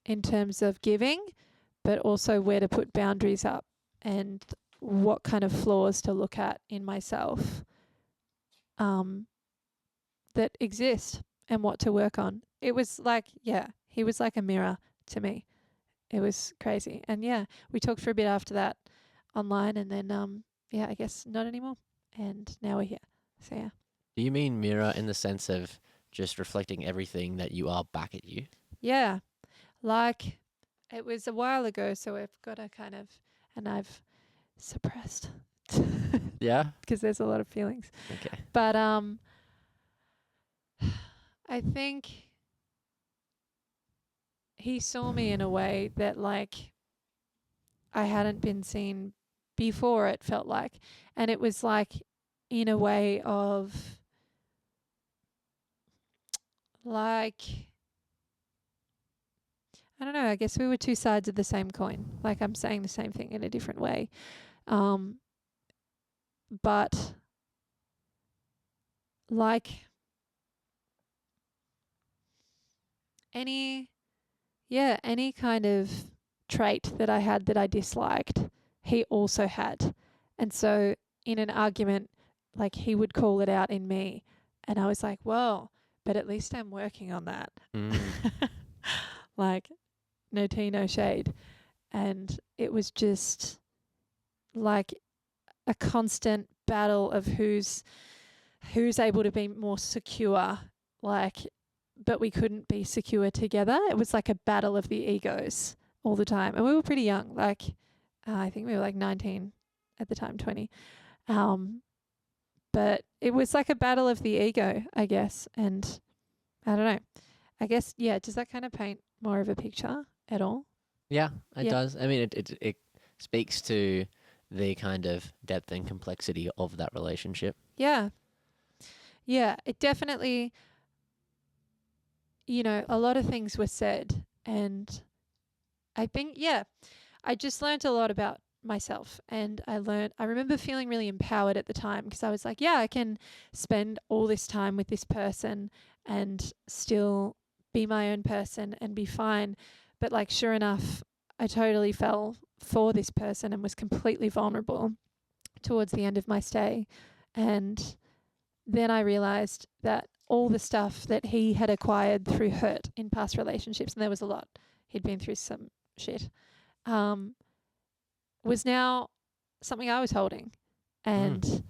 in terms of giving, but also where to put boundaries up, and what kind of flaws to look at in myself that exist, and what to work on. It was like, yeah, he was like a mirror to me. It was crazy. And yeah, we talked for a bit after that online, and then yeah, I guess not anymore. And now we're here. So yeah. Do you mean mirror in the sense of just reflecting everything that you are back at you? Yeah. Like it was a while ago, so I've got a kind of, and I've suppressed. Yeah. Because there's a lot of feelings. Okay. But I think he saw me in a way that like I hadn't been seen before, it felt like. And it was like in a way of like, I don't know, I guess we were two sides of the same coin. Like I'm saying the same thing in a different way. But like any kind of trait that I had that I disliked, he also had. And so in an argument, like he would call it out in me, and I was like, well, but at least I'm working on that. Like no tea, no shade. And it was just like a constant battle of who's able to be more secure, like, but we couldn't be secure together. It was like a battle of the egos all the time. And we were pretty young, like I think we were like 19 at the time, 20. But it was like a battle of the ego, I guess. And I don't know. I guess, yeah, does that kind of paint more of a picture at all? Yeah, it does. I mean, it speaks to the kind of depth and complexity of that relationship. Yeah. Yeah, it definitely, you know, a lot of things were said, and I think, yeah, I just learned a lot about myself, and I remember feeling really empowered at the time, because I was like, yeah, I can spend all this time with this person and still be my own person and be fine. But like, sure enough, I totally fell for this person and was completely vulnerable towards the end of my stay. And then I realized that all the stuff that he had acquired through hurt in past relationships, and there was a lot, he'd been through some shit, was now something I was holding. And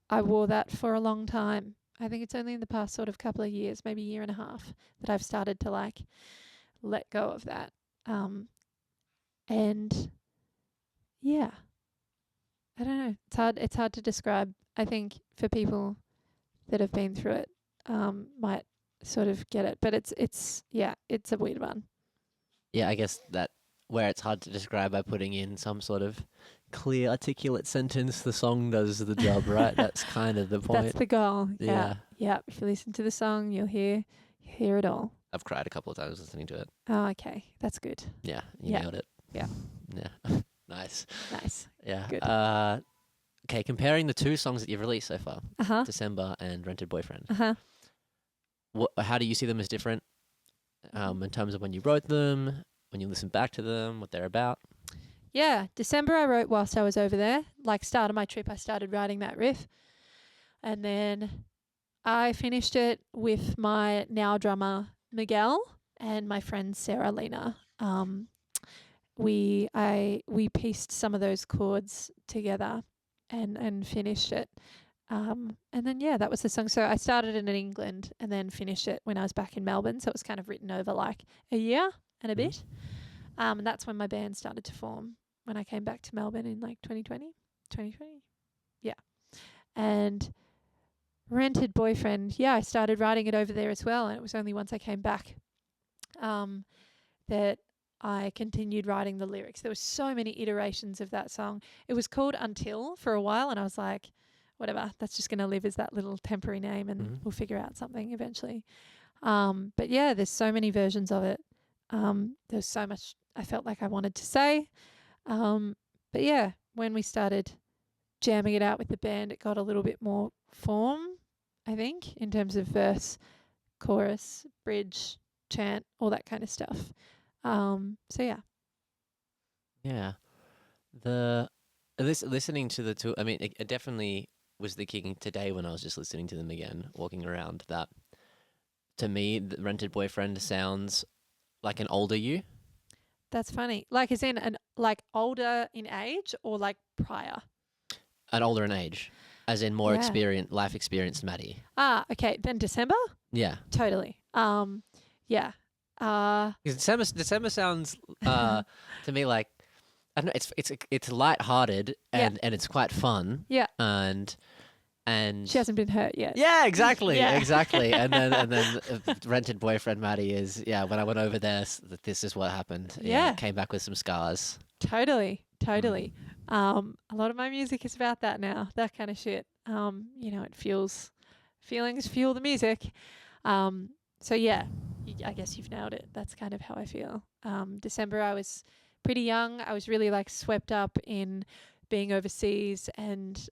I wore that for a long time. I think it's only in the past sort of couple of years, maybe a year and a half, that I've started to like let go of that. And yeah, I don't know. It's hard to describe, I think, for people that have been through it might sort of get it. But it's a weird one. Yeah, I guess that where it's hard to describe by putting in some sort of clear, articulate sentence, the song does the job, right? That's kind of the point. That's the goal. Yeah. Yeah. If you listen to the song, you'll hear it all. I've cried a couple of times listening to it. Oh, okay. That's good. Yeah, you nailed it. Yeah. Yeah. Nice. Yeah. Good. Okay, comparing the two songs that you've released so far, Uh-huh. December and Rented Boyfriend, Uh-huh. how do you see them as different in terms of when you wrote them, when you listen back to them, what they're about? Yeah. December I wrote whilst I was over there. Like, start of my trip, I started writing that riff. And then I finished it with my now drummer, Miguel, and my friend, Sarah Lena. We pieced some of those chords together and finished it. And then, that was the song. So I started it in England and then finished it when I was back in Melbourne. So it was kind of written over like a year and a bit. And that's when my band started to form, when I came back to Melbourne in like 2020. Yeah. And Rented Boyfriend, I started writing it over there as well. And it was only once I came back that I continued writing the lyrics. There were so many iterations of that song. It was called Until for a while, and I was like, whatever, that's just going to live as that little temporary name, and we'll figure out something eventually. But yeah, there's so many versions of it. There's so much I felt like I wanted to say. But yeah, when we started jamming it out with the band, it got a little bit more form, I think, in terms of verse, chorus, bridge, chant, all that kind of stuff. So yeah. Yeah. Listening to the two, I mean, it definitely was thinking today when I was just listening to them again, walking around, that to me, the Rented Boyfriend sounds like an older you. That's funny. Like, as in like older in age or like prior? An older in age, as in more life experienced Maddy. Okay. Then December? Yeah. Totally. Yeah. December sounds to me like, I don't know, it's lighthearted and it's quite fun. Yeah. And she hasn't been hurt yet. Yeah, exactly. Exactly. And then Rented Boyfriend Maddy is, when I went over there, this is what happened. Yeah. Came back with some scars. Totally. A lot of my music is about that now, that kind of shit. It feelings fuel the music. So yeah, I guess you've nailed it. That's kind of how I feel. December, I was pretty young. I was really like swept up in being overseas and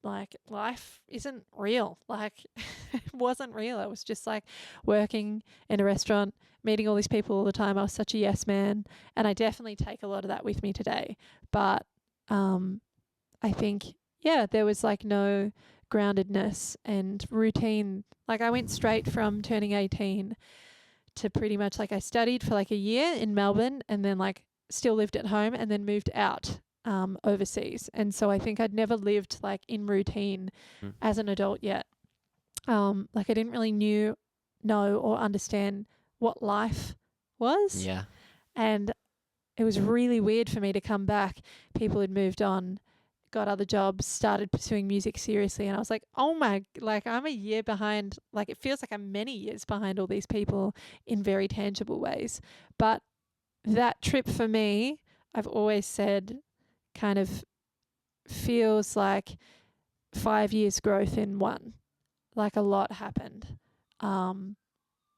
like life isn't real. Like it wasn't real. I was just like working in a restaurant, meeting all these people all the time. I was such a yes man, and I definitely take a lot of that with me today. But I think there was like no groundedness and routine. Like I went straight from turning 18 to pretty much like I studied for like a year in Melbourne and then like still lived at home and then moved out overseas. And so I think I'd never lived like in routine as an adult yet. Like I didn't really know or understand what life was. Yeah. And it was really weird for me to come back. People had moved on, got other jobs, started pursuing music seriously. And I was like, I'm a year behind. Like it feels like I'm many years behind all these people in very tangible ways. But that trip for me, I've always said, kind of feels like 5 years growth in one. Like a lot happened.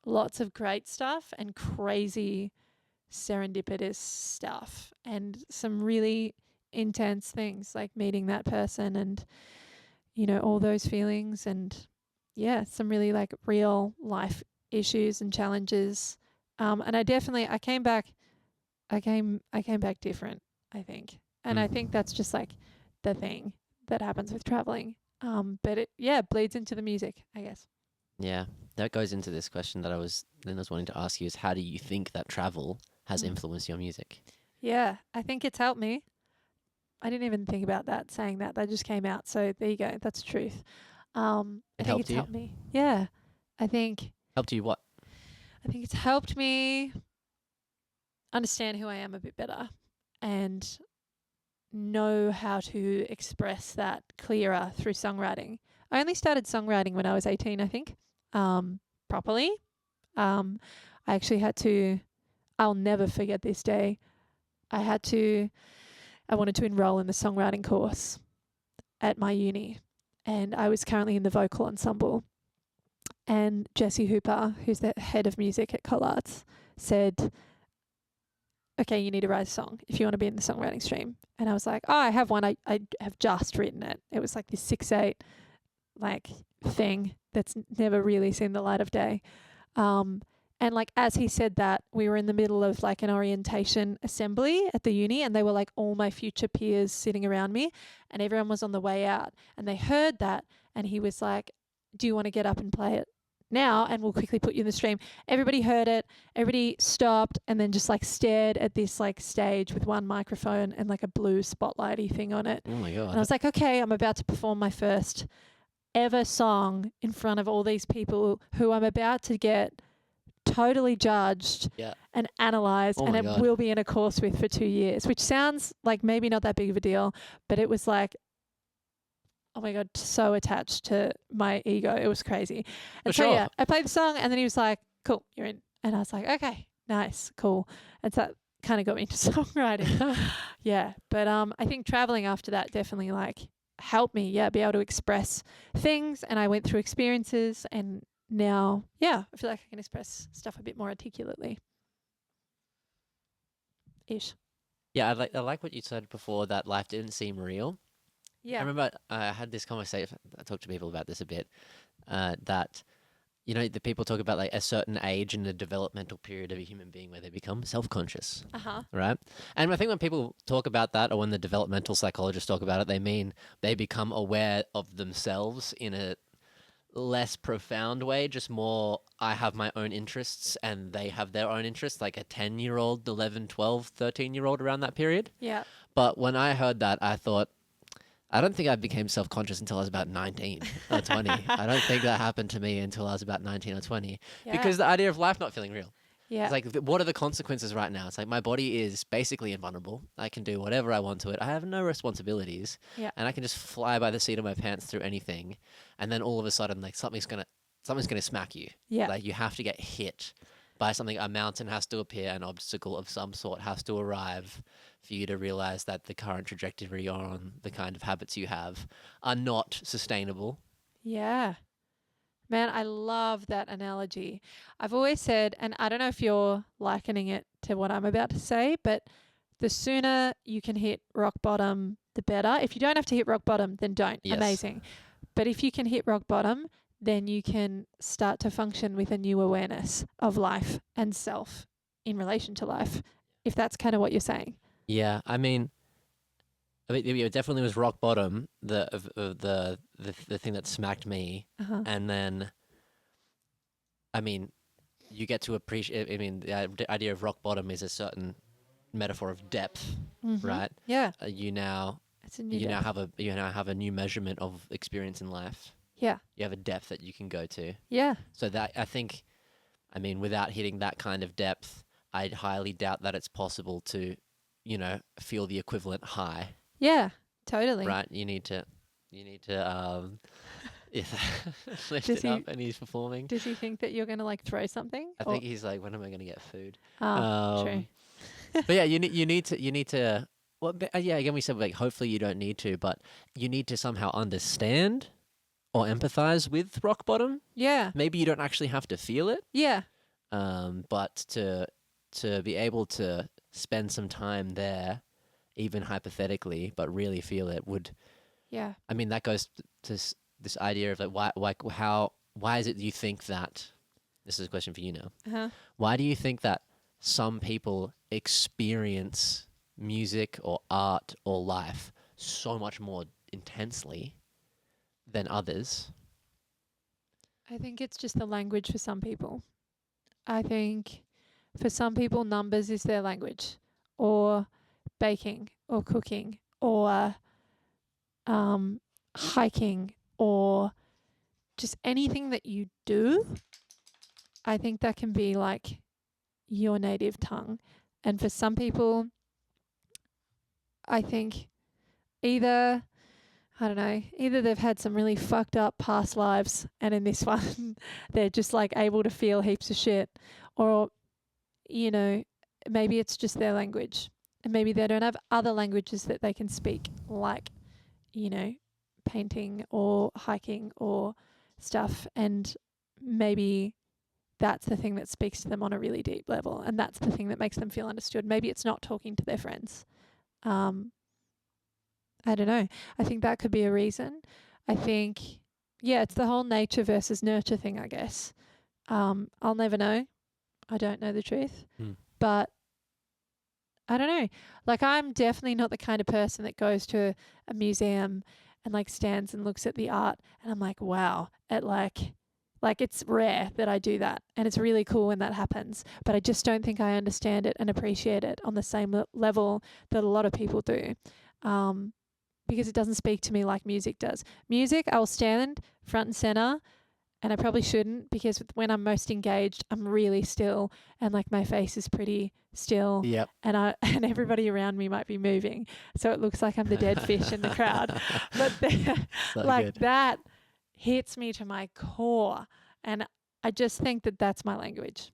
Lots of great stuff and crazy serendipitous stuff and some really intense things like meeting that person and, all those feelings and some really like real life issues and challenges. And I came back different, I think. And I think that's just like the thing that happens with traveling. But it bleeds into the music, I guess. Yeah. That goes into this question that I was wanting to ask you is how do you think that travel has influenced your music? Yeah, I think it's helped me. I didn't even think about that, saying that. That just came out. So there you go. That's truth. I think it's helped me. Yeah. I think. Helped you what? I think it's helped me understand who I am a bit better and know how to express that clearer through songwriting. I only started songwriting when I was 18, I think, properly. I actually had to, I'll never forget this day. I wanted to enroll in the songwriting course at my uni, and I was currently in the vocal ensemble. And Jessie Hooper, who's the head of music at Collards, said, okay, you need to write a song if you want to be in the songwriting stream. And I was like, oh, I have one. I have just written it. It was like this 6/8 like thing that's never really seen the light of day. And like as he said that, we were in the middle of like an orientation assembly at the uni, and they were like all my future peers sitting around me, and everyone was on the way out, and they heard that, and he was like, do you want to get up and play it now, and we'll quickly put you in the stream. Everybody heard it, everybody stopped, and then just like stared at this like stage with one microphone and like a blue spotlighty thing on it. Oh my God. And I was like, okay, I'm about to perform my first ever song in front of all these people who I'm about to get totally judged and analysed, and it will be in a course with for 2 years, which sounds like maybe not that big of a deal, but it was like, oh my God, so attached to my ego. It was crazy. And so, yeah, I played the song, and then he was like, cool, you're in. And I was like, okay, nice, cool. And so that kind of got me into songwriting. Yeah. But I think traveling after that definitely like helped me, be able to express things. And I went through experiences, and now, I feel like I can express stuff a bit more articulately. Ish. Yeah, I like what you said before, that life didn't seem real. Yeah. I remember I had this conversation, I talked to people about this a bit, that, you know, the people talk about like a certain age in the developmental period of a human being where they become self-conscious, right? And I think when people talk about that, or when the developmental psychologists talk about it, they mean they become aware of themselves in a less profound way, just more, I have my own interests and they have their own interests, like a 10-year-old, 11, 12, 13-year-old around that period. Yeah. But when I heard that, I thought, I don't think I became self-conscious until I was about 19 or 20. I don't think that happened to me until I was about 19 or 20. Yeah. Because the idea of life not feeling real. Yeah. It's like, what are the consequences right now? It's like my body is basically invulnerable. I can do whatever I want to it. I have no responsibilities. Yeah. And I can just fly by the seat of my pants through anything. And then all of a sudden, like something's gonna smack you. Yeah. Like you have to get hit by something. A mountain has to appear, an obstacle of some sort has to arrive for you to realize that the current trajectory you're on, the kind of habits you have, are not sustainable. Yeah. Man, I love that analogy. I've always said, and I don't know if you're likening it to what I'm about to say, but the sooner you can hit rock bottom, the better. If you don't have to hit rock bottom, then don't. Yes. Amazing. But if you can hit rock bottom, then you can start to function with a new awareness of life and self in relation to life, if that's kind of what you're saying. Yeah, I mean, it definitely was rock bottom, the thing that smacked me, and then, I mean, you get to appreciate. I mean, the idea of rock bottom is a certain metaphor of depth, right? Yeah. You now have a new measurement of experience in life. Yeah. You have a depth that you can go to. Yeah. So that, I think, I mean, without hitting that kind of depth, I'd highly doubt that it's possible to, you know, feel the equivalent high. Yeah, totally. Right, you need to lift it up, and he's performing. Does he think that you're going to like throw something? I think he's like, when am I going to get food? True. But yeah, you need to. Well, yeah. Again, we said like, hopefully you don't need to, but you need to somehow understand or empathize with rock bottom. Yeah. Maybe you don't actually have to feel it. Yeah. But to be able to spend some time there, even hypothetically, but really feel it would. Yeah. I mean, that goes to this idea of like, why is it you think that? This is a question for you now. Why do you think that some people experience music or art or life so much more intensely than others? I think it's just the language for some people. I think for some people, numbers is their language, or baking, or cooking, or hiking, or just anything that you do. I think that can be like your native tongue. And for some people, I think either I don't know, either they've had some really fucked up past lives and in this one they're just like able to feel heaps of shit, or, you know, maybe it's just their language and maybe they don't have other languages that they can speak, like, you know, painting or hiking or stuff. And maybe that's the thing that speaks to them on a really deep level. And that's the thing that makes them feel understood. Maybe it's not talking to their friends. I don't know. I think that could be a reason. I think, yeah, it's the whole nature versus nurture thing, I guess. I'll never know. I don't know the truth. But I don't know. Like, I'm definitely not the kind of person that goes to a museum and like stands and looks at the art and I'm like, wow, at like it's rare that I do that, and it's really cool when that happens. But I just don't think I understand it and appreciate it on the same level that a lot of people do, because it doesn't speak to me like music does. Music, I'll stand front and center, and I probably shouldn't, because when I'm most engaged, I'm really still and like my face is pretty still. Yep. And everybody around me might be moving, so it looks like I'm the dead fish in the crowd. But like good. That hits me to my core, and I just think that that's my language.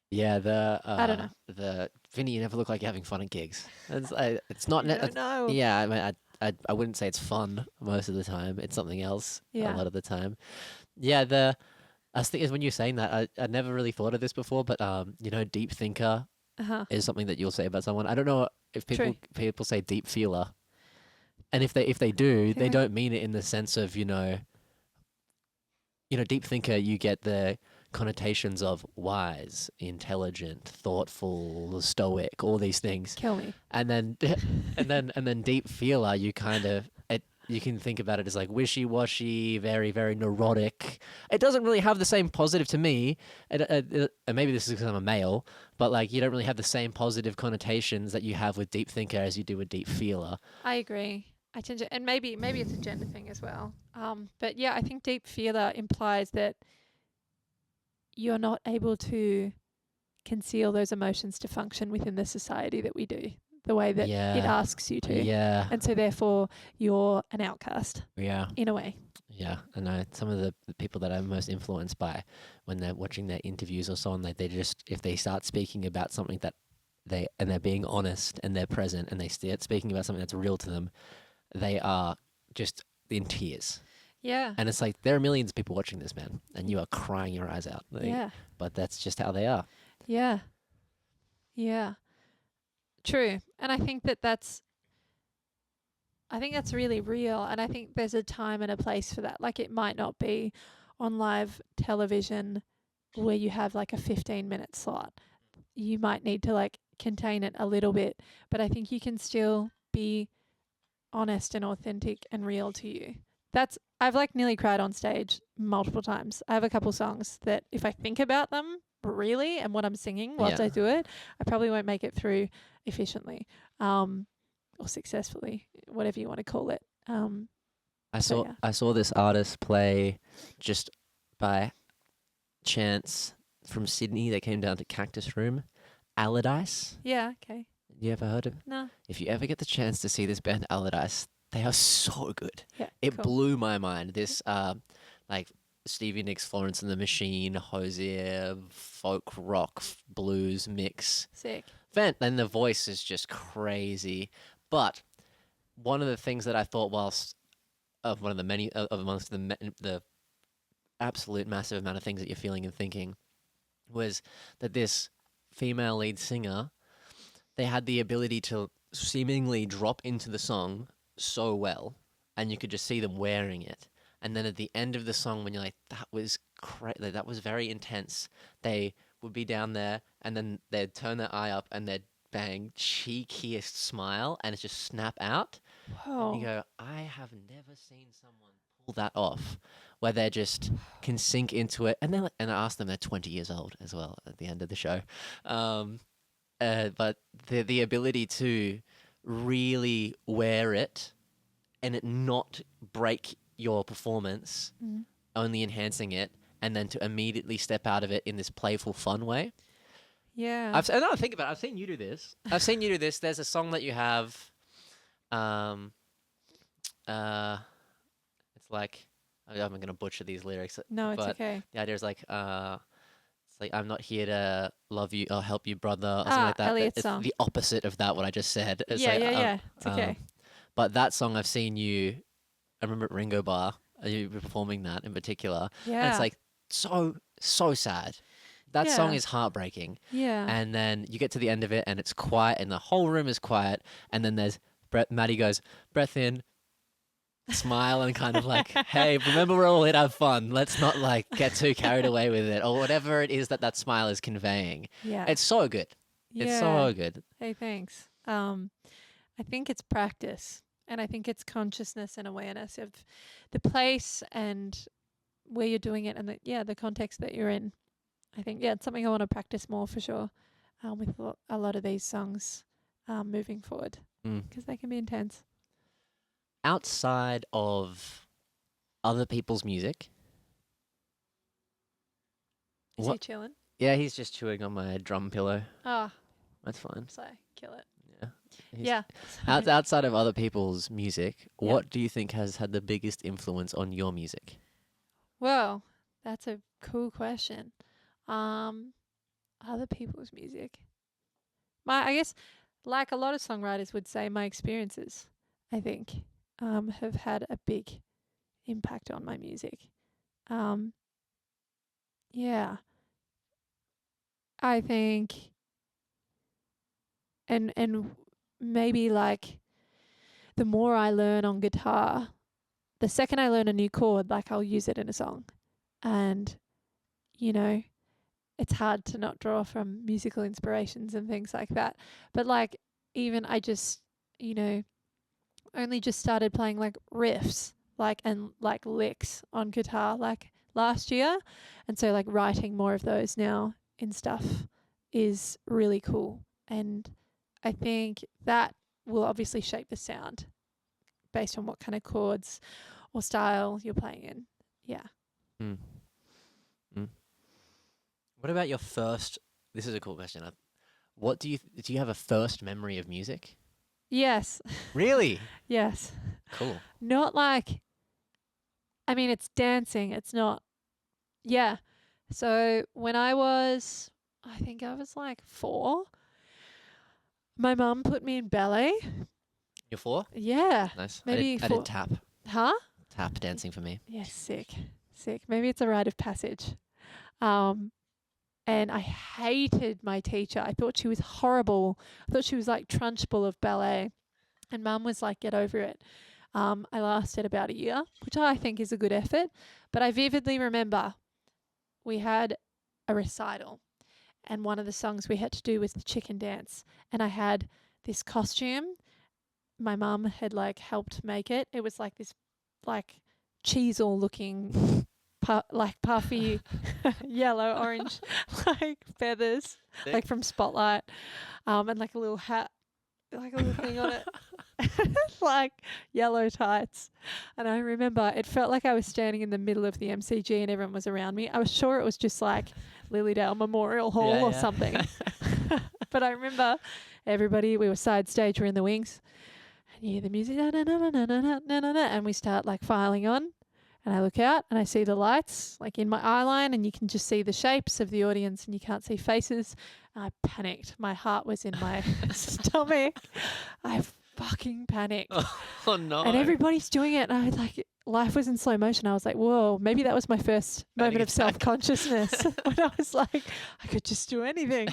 Yeah, I don't know. The Vinny, you never look like you're having fun at gigs. It's not. No. Yeah, I mean, I wouldn't say it's fun most of the time. It's something else a lot of the time. Yeah, I was thinking when you're saying that, I never really thought of this before, but you know, deep thinker is something that you'll say about someone. I don't know if people say deep feeler, and if they do, they don't mean it in the sense of you know, deep thinker. You get the connotations of wise, intelligent, thoughtful, stoic, all these things. Kill me. And then and then deep feeler, you kind of you can think about it as like wishy-washy, very, very neurotic. It doesn't really have the same positive to me, and maybe this is because I'm a male, but like you don't really have the same positive connotations that you have with deep thinker as you do with deep feeler. I agree. I tend to, and maybe it's a gender thing as well. But yeah, I think deep feeler implies that you're not able to conceal those emotions to function within the society that we do, the way that it asks you to. Yeah. And so therefore you're an outcast. Yeah. In a way. Yeah. I know some of the people that I'm most influenced by when they're watching their interviews or so on, they just, if they start speaking about something that they're being honest and they're present and they start speaking about something that's real to them, they are just in tears. Yeah. And it's like, there are millions of people watching this, man, and you are crying your eyes out. But that's just how they are. Yeah. Yeah. True. And I think that's really real. And I think there's a time and a place for that. Like, it might not be on live television where you have like a 15-minute slot. You might need to like contain it a little bit, but I think you can still be honest and authentic and real to you. I've like nearly cried on stage multiple times. I have a couple songs that if I think about them really and what I'm singing whilst I do it, I probably won't make it through efficiently, or successfully, whatever you want to call it. I saw this artist play just by chance from Sydney. They came down to Cactus Room, Allardyce. Yeah, okay. You ever heard of? No. If you ever get the chance to see this band Allardyce, they are so good. Yeah, it blew my mind. This like Stevie Nicks, Florence and the Machine, Hosier, folk rock, blues mix. Sick. And the voice is just crazy. But one of the things that I thought amongst the absolute massive amount of things that you're feeling and thinking was that this female lead singer, they had the ability to seemingly drop into the song so well, and you could just see them wearing it. And then at the end of the song, when you're like, that was that was very intense, they would be down there, and then they'd turn their eye up, and they'd bang cheekiest smile, and it just snap out. Whoa. You go, I have never seen someone pull that off, where they just can sink into it. And I asked them, they're 20 years old as well at the end of the show. But the ability to really wear it and it not break your performance, only enhancing it, and then to immediately step out of it in this playful, fun way. Yeah. Think about it. I've seen you do this. There's a song that you have. like, I'm gonna butcher these lyrics, No, it's but okay. the idea is like, it's like I'm not here to love you or help you, brother, or something Ah, like that. Elliot's It's song. the opposite of that. What I just said. It's Yeah, like, yeah, yeah. It's okay. but that song I've seen you. I remember at Ringo Bar, you were performing that in particular, and it's Yeah. like so sad. That song Yeah. is heartbreaking. Yeah. And then you get to the end of it, and it's quiet, and the whole room is quiet. And then there's Maddie goes, breath in, smile, and kind of like, hey, remember we're all here to have fun. Let's not like get too carried away with it, or whatever it is that smile is conveying. Yeah. It's so good. It's Yeah. so good. Hey, thanks. I think it's practice, and I think it's consciousness and awareness of the place and where you're doing it, and the context that you're in. I think it's something I want to practice more for sure, with a lot of these songs, moving forward, because they can be intense. Outside of other people's music, Is he chilling? Yeah, he's just chewing on my drum pillow. Ah, That's fine. so kill it. Yeah. Yeah. Outside of other people's music, Yeah. what do you think has had the biggest influence on your music? Well, that's a cool question. Other people's music. I guess, like a lot of songwriters would say, my experiences, I think, have had a big impact on my music. Yeah. I think, and maybe like the more I learn on guitar, the second I learn a new chord, like I'll use it in a song. And, it's hard to not draw from musical inspirations and things like that. But like, even I just, only just started playing like riffs, and licks on guitar like last year. And so like writing more of those now in stuff is really cool. And I think that will obviously shape the sound based on what kind of chords or style you're playing in. Yeah. What about your first? This is a cool question. What do you have a first memory of music? Yes. Really? Yes. Cool. Not like, it's dancing. It's not. Yeah. So when I think I was like 4, my mum put me in ballet. You're 4? Yeah. Nice. Maybe I 4. did tap. Huh? Tap dancing for me. Yeah, sick. Maybe it's a rite of passage. And I hated my teacher. I thought she was horrible. I thought she was like Trunchbull of ballet. And Mum was like, get over it. I lasted about a year, which I think is a good effort. But I vividly remember we had a recital, and one of the songs we had to do was the chicken dance. And I had this costume. My mum had like helped make it. It was like this like cheesel looking puffy yellow orange like feathers like from Spotlight, and like a little hat, like a little thing on it. Like yellow tights. And I remember it felt like I was standing in the middle of the MCG and everyone was around me. I was sure it was just like Lilydale Memorial Hall or something. But I remember we were side stage, we're in the wings, and you hear the music, and we start like filing on. And I look out and I see the lights like in my eye line, and you can just see the shapes of the audience and you can't see faces. And I panicked. My heart was in my stomach. I fucking panicked. Oh no. And everybody's doing it. And I was like, life was in slow motion. I was like, whoa, maybe that was my first moment of self-consciousness when I was like, I could just do anything.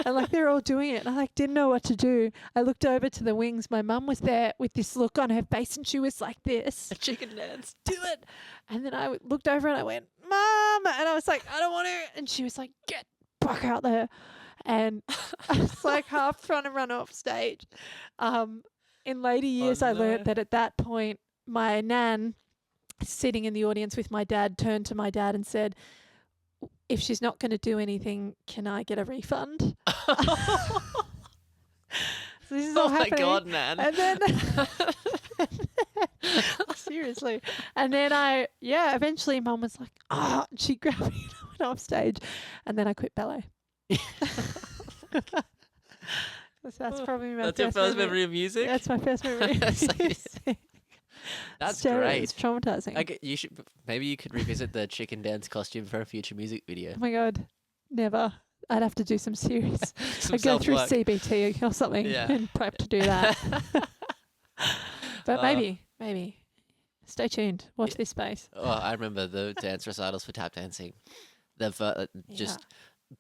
And like they're all doing it. And I like didn't know what to do. I looked over to the wings. My mum was there with this look on her face and she was like this. A chicken dance. Do it. And then I looked over and I went, Mum. And I was like, I don't want to. And she was like, get back out there. And I was like half trying to run off stage. In later years, I learned that at that point, my nan, sitting in the audience with my dad, turned to my dad and said, if she's not going to do anything, can I get a refund? So this is all happening. Oh my God, Nan. And then, seriously. And then eventually Mum was like, and she grabbed me and went off stage. And then I quit ballet. So that's probably my That's your first memory of music? That's my first memory of music. That's It's great. traumatizing. Maybe you could revisit the chicken dance costume for a future music video. Oh my God. Never. I'd have to do some serious. Some I'd go through self-work. CBT or something Yeah. and prep to do that. But Uh, maybe. Stay tuned. Watch Yeah. this space. Oh, I remember the dance recitals for tap dancing. Just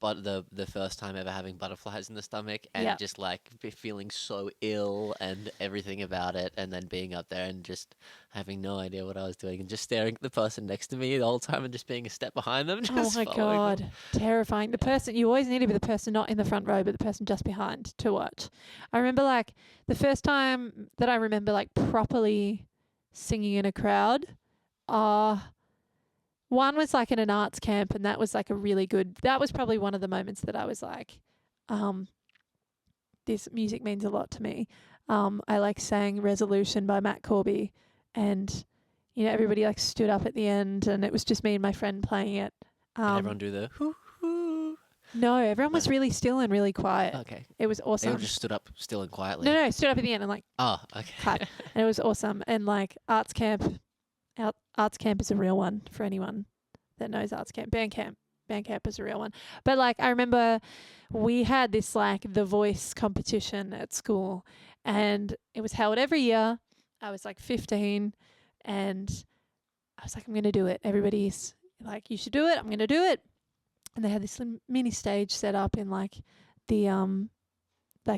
but the first time ever having butterflies in the stomach and Yeah. just like feeling so ill and everything about it, and then being up there and just having no idea what I was doing and just staring at the person next to me the whole time and just being a step behind them. Oh Just my following them. God. Terrifying. The person, you always need to be the person not in the front row, but the person just behind to watch. I remember like the first time that I remember like properly singing in a crowd, one was like in an arts camp, and that was like that was probably one of the moments that I was like, this music means a lot to me. I like sang Resolution by Matt Corby, and everybody like stood up at the end, and it was just me and my friend playing it. Did everyone do the hoo hoo? No, everyone was No. really still and really quiet. Okay. It was They all awesome. just stood up still and quietly. No, stood up at the end and like Oh, okay. cut. And it was awesome. And like arts camp is a real one for anyone that knows arts camp. Band camp is a real one. But like I remember we had this like The Voice competition at school, and it was held every year. I was like 15, and I was like, I'm going to do it. Everybody's like, you should do it. I'm going to do it. And they had this mini stage set up in like the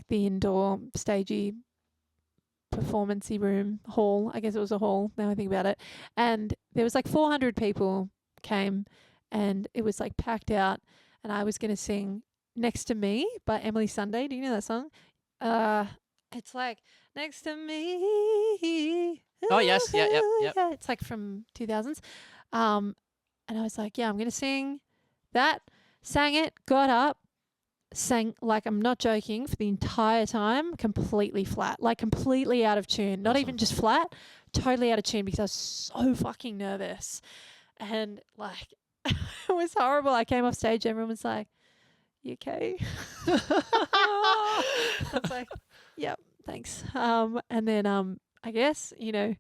indoor stagey performancey room hall. I guess it was a hall now I think about it. And there was like 400 people came, and it was like packed out, and I was going to sing Next to Me by Emily Sunday. Do you know that song? It's like Next to Me. Oh, yes. Yeah, yep. Yeah, it's like from 2000s. And I was like, yeah, I'm going to sing that. Sang it, got up, sang, like, I'm not joking, for the entire time, completely flat, like completely out of tune. Not even just flat, totally out of tune, because I was so fucking nervous. And like, it was horrible. I came off stage, everyone was like, you okay? I was like, yep, thanks. And then I guess, I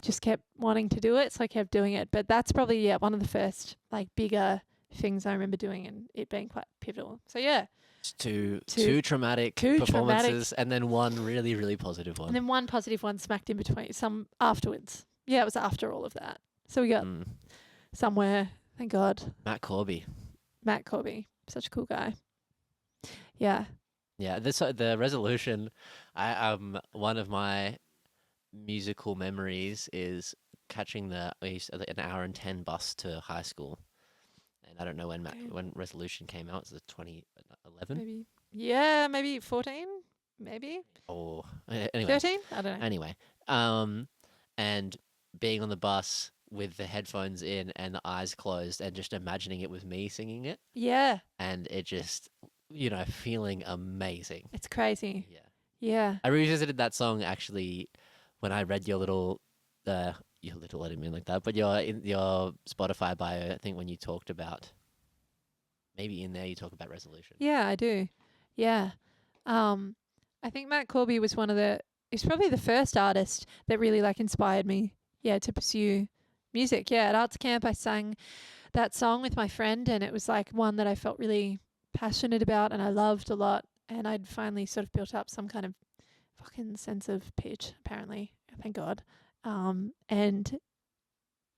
just kept wanting to do it, so I kept doing it. But that's probably, one of the first like bigger things I remember doing, and it being quite pivotal. So yeah. Two traumatic performances, and then one really, really positive one. And then one positive one smacked in between, some afterwards. Yeah, it was after all of that. So we got somewhere, thank God. Matt Corby, such a cool guy. Yeah. Yeah, the Resolution. One of my musical memories is catching an hour and 10 bus to high school. And I don't know when Resolution came out. Was it 2011? Maybe. Yeah, maybe 14. Maybe. Or anyway. 13. I don't know. Anyway, and being on the bus with the headphones in and the eyes closed, and just imagining it was me singing it. Yeah. And it just, feeling amazing. It's crazy. Yeah. Yeah. I revisited that song actually when I read your little, I didn't mean like that, but your Spotify bio, I think when you talked about, maybe in there you talk about Resolution. Yeah, I do. Yeah. I think Matt Corby was he's probably the first artist that really like inspired me, to pursue music. Yeah, at arts camp I sang that song with my friend, and it was like one that I felt really passionate about and I loved a lot, and I'd finally sort of built up some kind of fucking sense of pitch, apparently. Thank God. And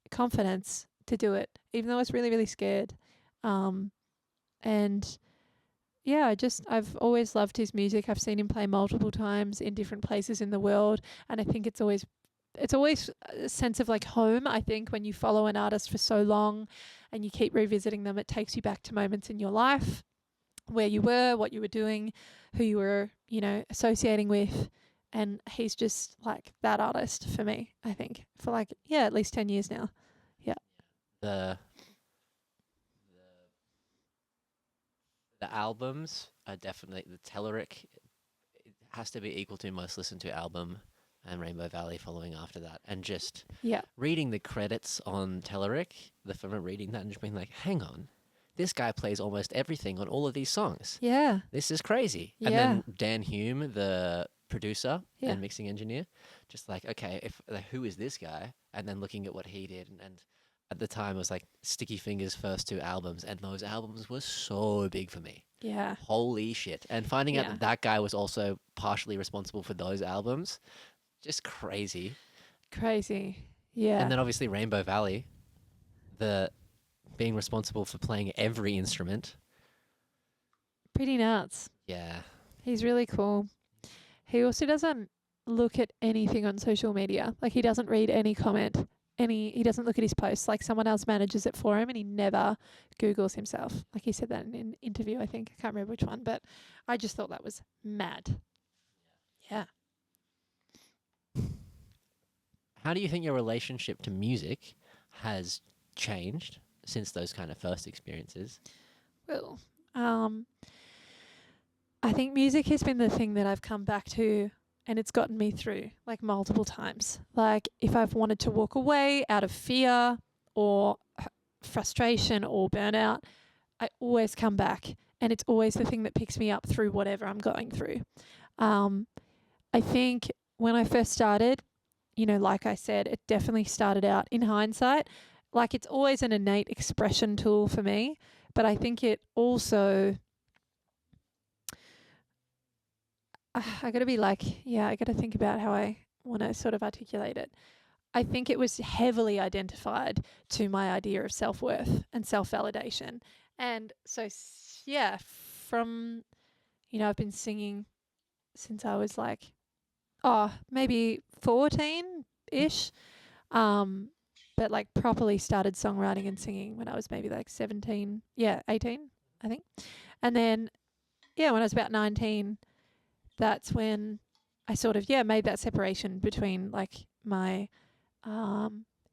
confidence to do it, even though I was really, really scared. And yeah, I've always loved his music. I've seen him play multiple times in different places in the world, and I think it's always a sense of like home. I think when you follow an artist for so long and you keep revisiting them, it takes you back to moments in your life where you were, what you were doing, who you were, associating with. And he's just like that artist for me, I think, for like, at least 10 years now. Yeah. The albums are definitely, the Telerik, it has to be equal to most listened to album, and Rainbow Valley following after that. And just reading the credits on Telerik, reading that and just being like, hang on, this guy plays almost everything on all of these songs. Yeah. This is crazy. Yeah. And then Dan Hume, the producer Yeah. and mixing engineer. Just like, okay, if like, who is this guy? And then looking at what he did, and at the time it was like Sticky Fingers' first 2 albums, and those albums were so big for me. Yeah. Holy shit! And finding out Yeah. that guy was also partially responsible for those albums, just crazy. Crazy. Yeah. And then obviously Rainbow Valley, the being responsible for playing every instrument. Pretty nuts. Yeah. He's really cool. He also doesn't look at anything on social media. Like, he doesn't read any comment. He doesn't look at his posts. Like, someone else manages it for him, and he never Googles himself. Like, he said that in an interview, I think. I can't remember which one, but I just thought that was mad. Yeah. How do you think your relationship to music has changed since those kind of first experiences? Well, I think music has been the thing that I've come back to, and it's gotten me through like multiple times. Like, if I've wanted to walk away out of fear or frustration or burnout, I always come back, and it's always the thing that picks me up through whatever I'm going through. I think when I first started, like I said, it definitely started out in hindsight. Like, it's always an innate expression tool for me, but I think it also, I got to be like, I got to think about how I want to sort of articulate it. I think it was heavily identified to my idea of self-worth and self-validation. And so, from, I've been singing since I was like, maybe 14-ish. But like properly started songwriting and singing when I was maybe like 17, 18, I think. And then, when I was about 19, that's when I sort of, made that separation between like my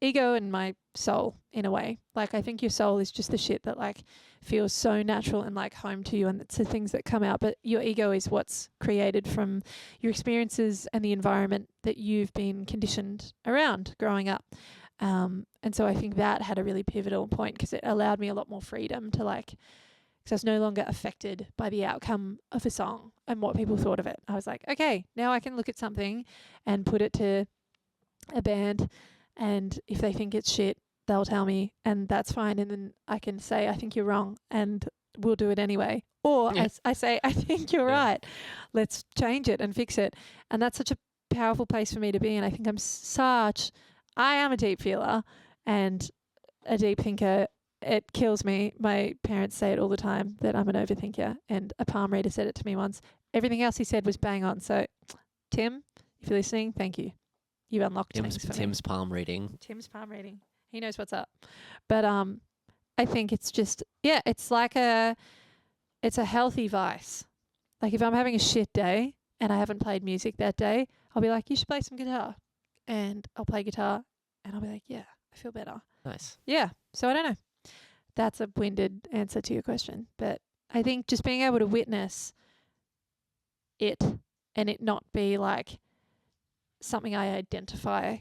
ego and my soul in a way. Like, I think your soul is just the shit that like feels so natural and like home to you, and it's the things that come out. But your ego is what's created from your experiences and the environment that you've been conditioned around growing up. And so I think that had a really pivotal point, because it allowed me a lot more freedom to like, because I was no longer affected by the outcome of a song and what people thought of it. I was like, okay, now I can look at something and put it to a band, and if they think it's shit, they'll tell me, and that's fine. And then I can say, I think you're wrong, and we'll do it anyway. Or I say, I think you're right. Let's change it and fix it. And that's such a powerful place for me to be in. I think I am a deep feeler and a deep thinker. It kills me. My parents say it all the time that I'm an overthinker, and a palm reader said it to me once. Everything else he said was bang on. So, Tim, if you're listening, thank you. You've unlocked things for me. Tim's palm reading. Tim's palm reading. He knows what's up. But I think it's just, it's like it's a healthy vice. Like, if I'm having a shit day and I haven't played music that day, I'll be like, you should play some guitar. And I'll play guitar and I'll be like, I feel better. Nice. Yeah. So I don't know. That's a winded answer to your question. But I think just being able to witness it and it not be like something I identify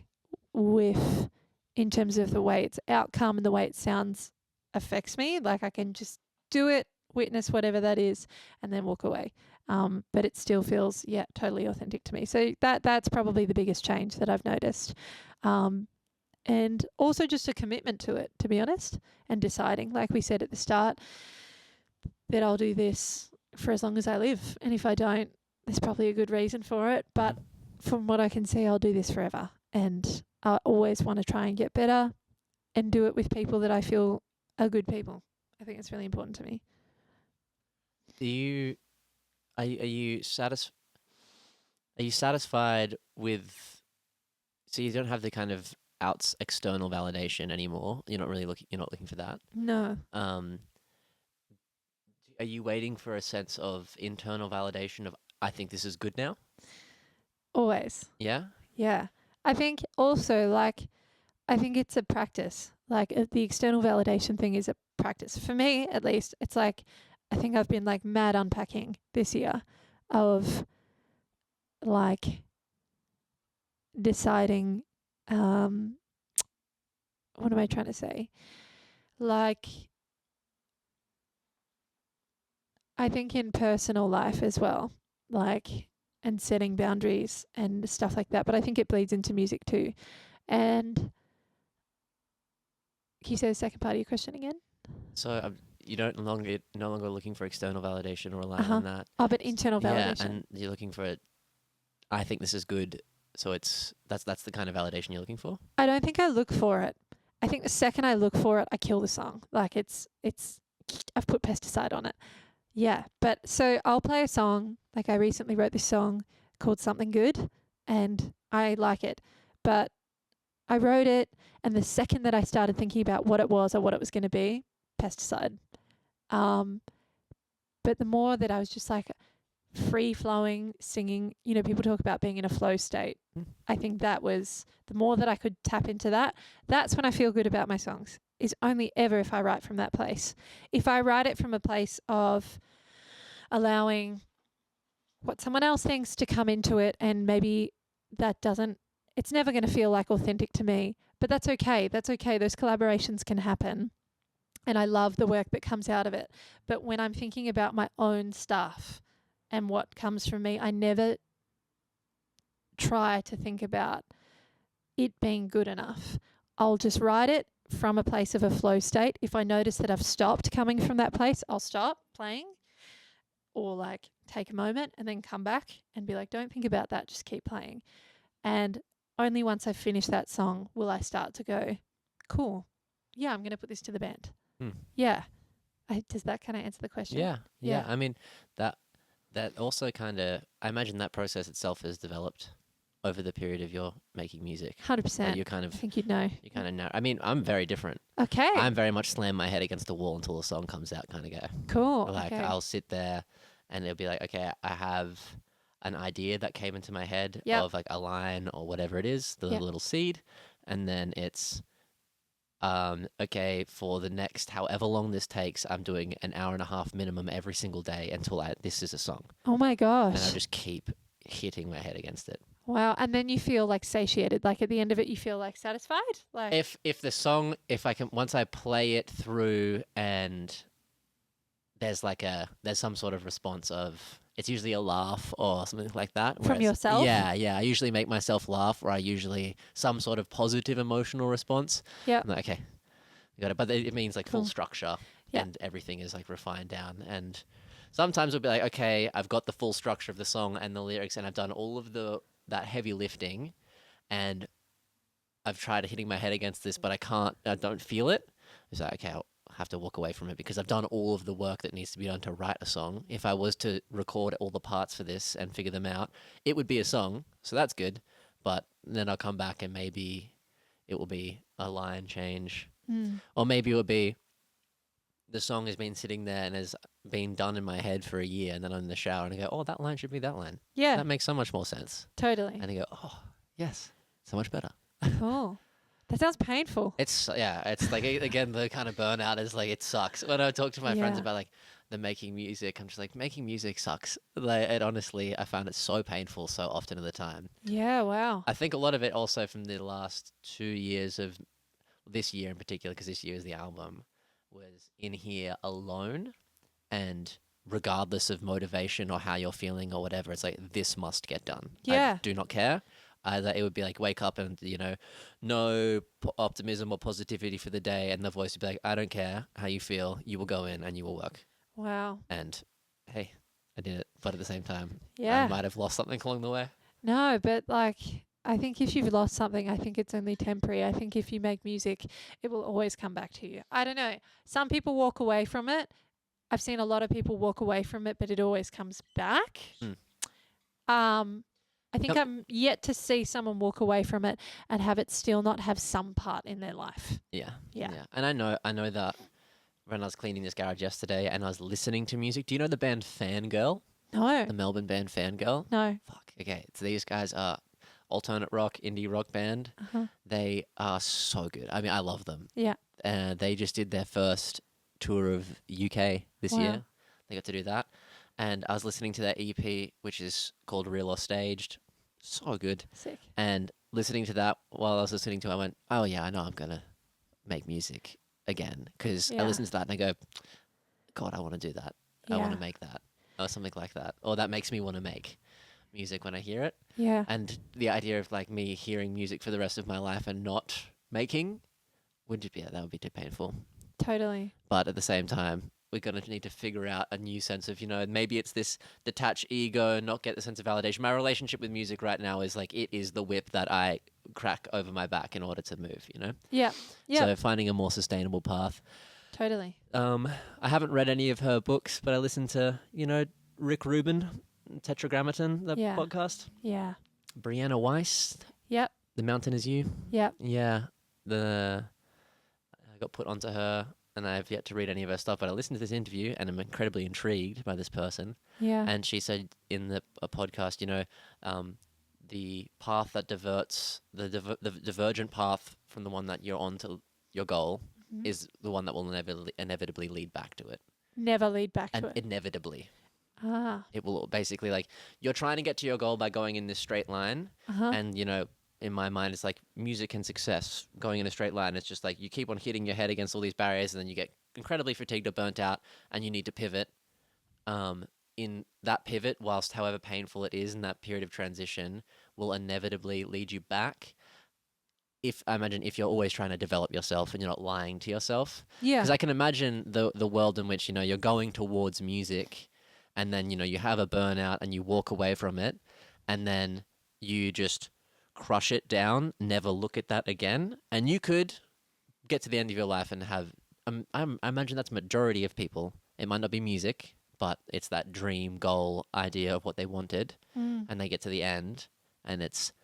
with in terms of the way its outcome and the way it sounds affects me. Like, I can just do it, witness whatever that is, and then walk away. But it still feels, totally authentic to me. So that's probably the biggest change that I've noticed. And also just a commitment to it, to be honest, and deciding, like we said at the start, that I'll do this for as long as I live. And if I don't, there's probably a good reason for it. But from what I can see, I'll do this forever. And I always want to try and get better and do it with people that I feel are good people. I think it's really important to me. Are you satisfied with? So you don't have the kind of external validation anymore. You're not looking for that. No. Are you waiting for a sense of internal validation of, I think this is good now? Always. Yeah? Yeah. I think also, I think it's a practice. Like, the external validation thing is a practice. For me, at least, it's like, I think I've been like mad unpacking this year of like deciding, what am I trying to say? Like, I think in personal life as well, like, and setting boundaries and stuff like that. But I think it bleeds into music too. And can you say the second part of your question again? So you don't no longer looking for external validation or relying on that. Oh, but internal validation. Yeah, and you're looking for it. I think this is good. So that's the kind of validation you're looking for. I don't think I look for it. I think the second I look for it, I kill the song. Like it's I've put pesticide on it. Yeah, but so I'll play a song. Like I recently wrote this song called Something Good, and I like it. But I wrote it, and the second that I started thinking about what it was or what it was going to be, pesticide. But the more that I was just like free flowing singing, you know, people talk about being in a flow state. I think that was the more that I could tap into that. That's when I feel good about my songs. Is only ever if I write from that place. If I write it from a place of allowing what someone else thinks to come into it, and maybe that doesn't, it's never going to feel like authentic to me. But that's okay. That's okay. Those collaborations can happen. And I love the work that comes out of it. But when I'm thinking about my own stuff and what comes from me, I never try to think about it being good enough. I'll just write it from a place of a flow state. If I notice that I've stopped coming from that place, I'll stop playing or like take a moment and then come back and be like, don't think about that, just keep playing. And only once I've finished that song will I start to go, cool, yeah, I'm going to put this to the band. Yeah. Does that kind of answer the question? Yeah. I mean, that also kind of, I imagine that process itself has developed over the period of your making music. 100%. You kind of, I think you'd know. You kind of know. I mean, I'm very different. Okay. I'm very much slam my head against the wall until a song comes out kind of guy. Cool. Like okay. I'll sit there and it'll be like, okay, I have an idea that came into my head of like a line or whatever it is, the little seed. And then it's, okay, for the next however long this takes, I'm doing an hour and a half minimum every single day until this is a song. Oh my gosh. And I just keep hitting my head against it. Wow. And then you feel like satiated. Like at the end of it, you feel like satisfied. Like if the song, if I can, once I play it through and there's some sort of response of, it's usually a laugh or something like that. From yourself? Yeah. I usually make myself laugh, or I usually some sort of positive emotional response. Yeah. I'm like, okay, you got it. But it means like full structure Yeah. and everything is like refined down. And sometimes we'll be like, okay, I've got the full structure of the song and the lyrics, and I've done all of that heavy lifting, and I've tried hitting my head against this, but I don't feel it. It's like, okay, I'll have to walk away from it because I've done all of the work that needs to be done to write a song. If I was to record all the parts for this and figure them out, it would be a song. So that's good. But then I'll come back and maybe it will be a line change. Or maybe it will be the song has been sitting there and has been done in my head for a year, and then I'm in the shower and I go, oh, that line should be that line. Yeah. That makes so much more sense. Totally. And I go, oh, yes, so much better. Cool. That sounds painful. It's like, again, the kind of burnout is like, it sucks. When I talk to my friends about like the making music, I'm just like, making music sucks. Like, it honestly, I found it so painful so often of the time. Yeah, wow. I think a lot of it also from the last 2 years of this year in particular, because this year is the album, was in here alone, and regardless of motivation or how you're feeling or whatever, it's like, this must get done. Yeah. I do not care. Either it would be like, wake up and, no optimism or positivity for the day, and the voice would be like, I don't care how you feel, you will go in and you will work. Wow. And hey, I did it. But at the same time, Yeah. I might have lost something along the way. No, but like, I think if you've lost something, I think it's only temporary. I think if you make music, it will always come back to you. I don't know. Some people walk away from it. I've seen a lot of people walk away from it, but it always comes back. I think I'm yet to see someone walk away from it and have it still not have some part in their life. Yeah. And I know that when I was cleaning this garage yesterday and I was listening to music. Do you know the band Fangirl? No. The Melbourne band Fangirl? No. Fuck. Okay. So these guys are alternate rock, indie rock band. They are so good. I mean, I love them. Yeah. They just did their first tour of UK this year. They got to do that. And I was listening to their EP, which is called Real or Staged. So good. Sick. And listening to that while I was listening to it, I went, oh yeah, I know I'm going to make music again. Because I listened to that and I go, God, I want to do that. I want to make that. Or something like that. Or that makes me want to make. music when I hear it. Yeah. And the idea of like me hearing music for the rest of my life and not making that would be too painful. Totally. But at the same time, we're going to need to figure out a new sense of, maybe it's this detached ego, not get the sense of validation. My relationship with music right now is like, it is the whip that I crack over my back in order to move, Yeah. Yeah. So finding a more sustainable path. Totally. I haven't read any of her books, but I listened to, Rick Rubin, Tetragrammaton, the podcast. Yeah. Brianna Weiss. Yep. The Mountain Is You. Yep. Yeah. I got put onto her, and I've yet to read any of her stuff, but I listened to this interview, and I'm incredibly intrigued by this person. Yeah. And she said in a podcast, the path that diverts, the divergent path from the one that you're on to your goal is the one that will inevitably lead back to it. Never lead back to it. Inevitably. Ah. It will basically, like, you're trying to get to your goal by going in this straight line, and, in my mind, it's like music and success going in a straight line. It's just like you keep on hitting your head against all these barriers, and then you get incredibly fatigued or burnt out, and you need to pivot. In that pivot, whilst however painful it is in that period of transition, will inevitably lead you back. If you're always trying to develop yourself and you're not lying to yourself. Yeah. Because I can imagine the world in which, you're going towards music, and then, you have a burnout and you walk away from it, and then you just crush it down, never look at that again. And you could get to the end of your life and have, I imagine that's majority of people. It might not be music, but it's that dream goal idea of what they wanted. And they get to the end and it's,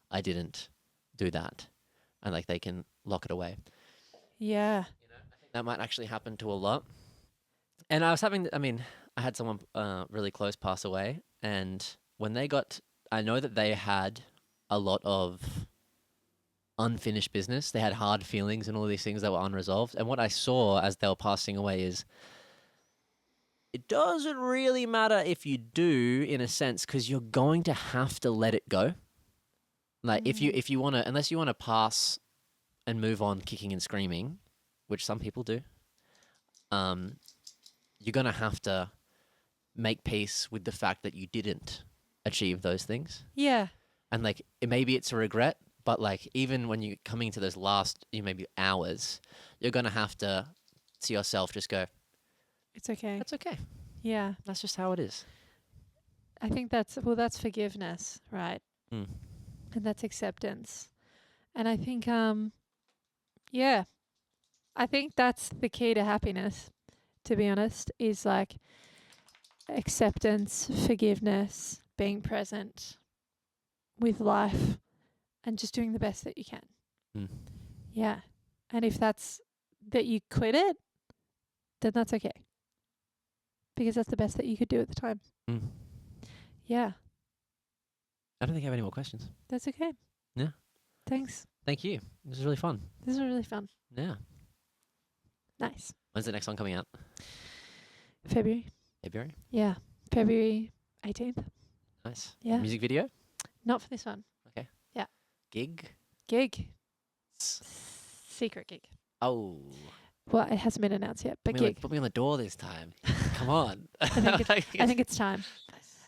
I didn't do that. And like they can lock it away. Yeah. I think that might actually happen to a lot. And I had someone really close pass away, and when I know that they had a lot of unfinished business. They had hard feelings and all these things that were unresolved. And what I saw as they were passing away is it doesn't really matter if you do, in a sense, because you're going to have to let it go. Like if you want to, unless you want to pass and move on kicking and screaming, which some people do, you're going to have to make peace with the fact that you didn't achieve those things. Yeah. And like maybe it's a regret, but like even when you're coming to those last maybe hours, you're going to have to yourself just go, it's okay. That's okay. Yeah. That's just how it is. I think that's forgiveness, right? And that's acceptance. And I think, I think that's the key to happiness, to be honest, is like acceptance, forgiveness, being present with life and just doing the best that you can. Yeah. And if that's that you quit it, then that's okay. Because that's the best that you could do at the time. Yeah. I don't think I have any more questions. That's okay. Yeah. Thanks. Thank you. This was really fun. This was really fun. Yeah. Nice. When's the next one coming out? February. February? Yeah. February 18th. Nice. Yeah. Music video? Not for this one. Okay. Yeah. Gig? Secret gig. Oh. Well, it hasn't been announced yet, but gig. Put me on the door this time. Come on. I think it's time.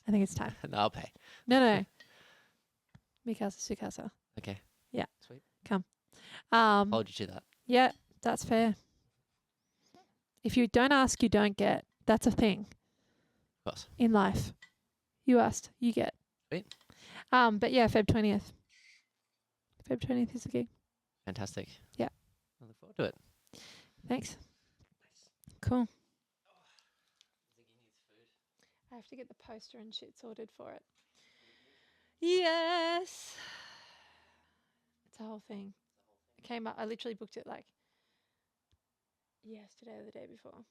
I think it's time. No, I'll pay. No. Mikasa Sukasa. Okay. Yeah. Sweet. Come. Hold you to that. Yeah, that's fair. If you don't ask, you don't get. That's a thing. Of course. In life. You asked, you get. Sweet. But yeah, Feb 20th. Feb 20th is the gig. Fantastic. Yeah. I look forward to it. Thanks. Cool. I have to get the poster and shit sorted for it. Yes. It's a whole thing. It came up. I literally booked it like yesterday or the day before.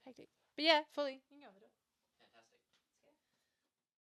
Hectic. But yeah, fully. You can go over it.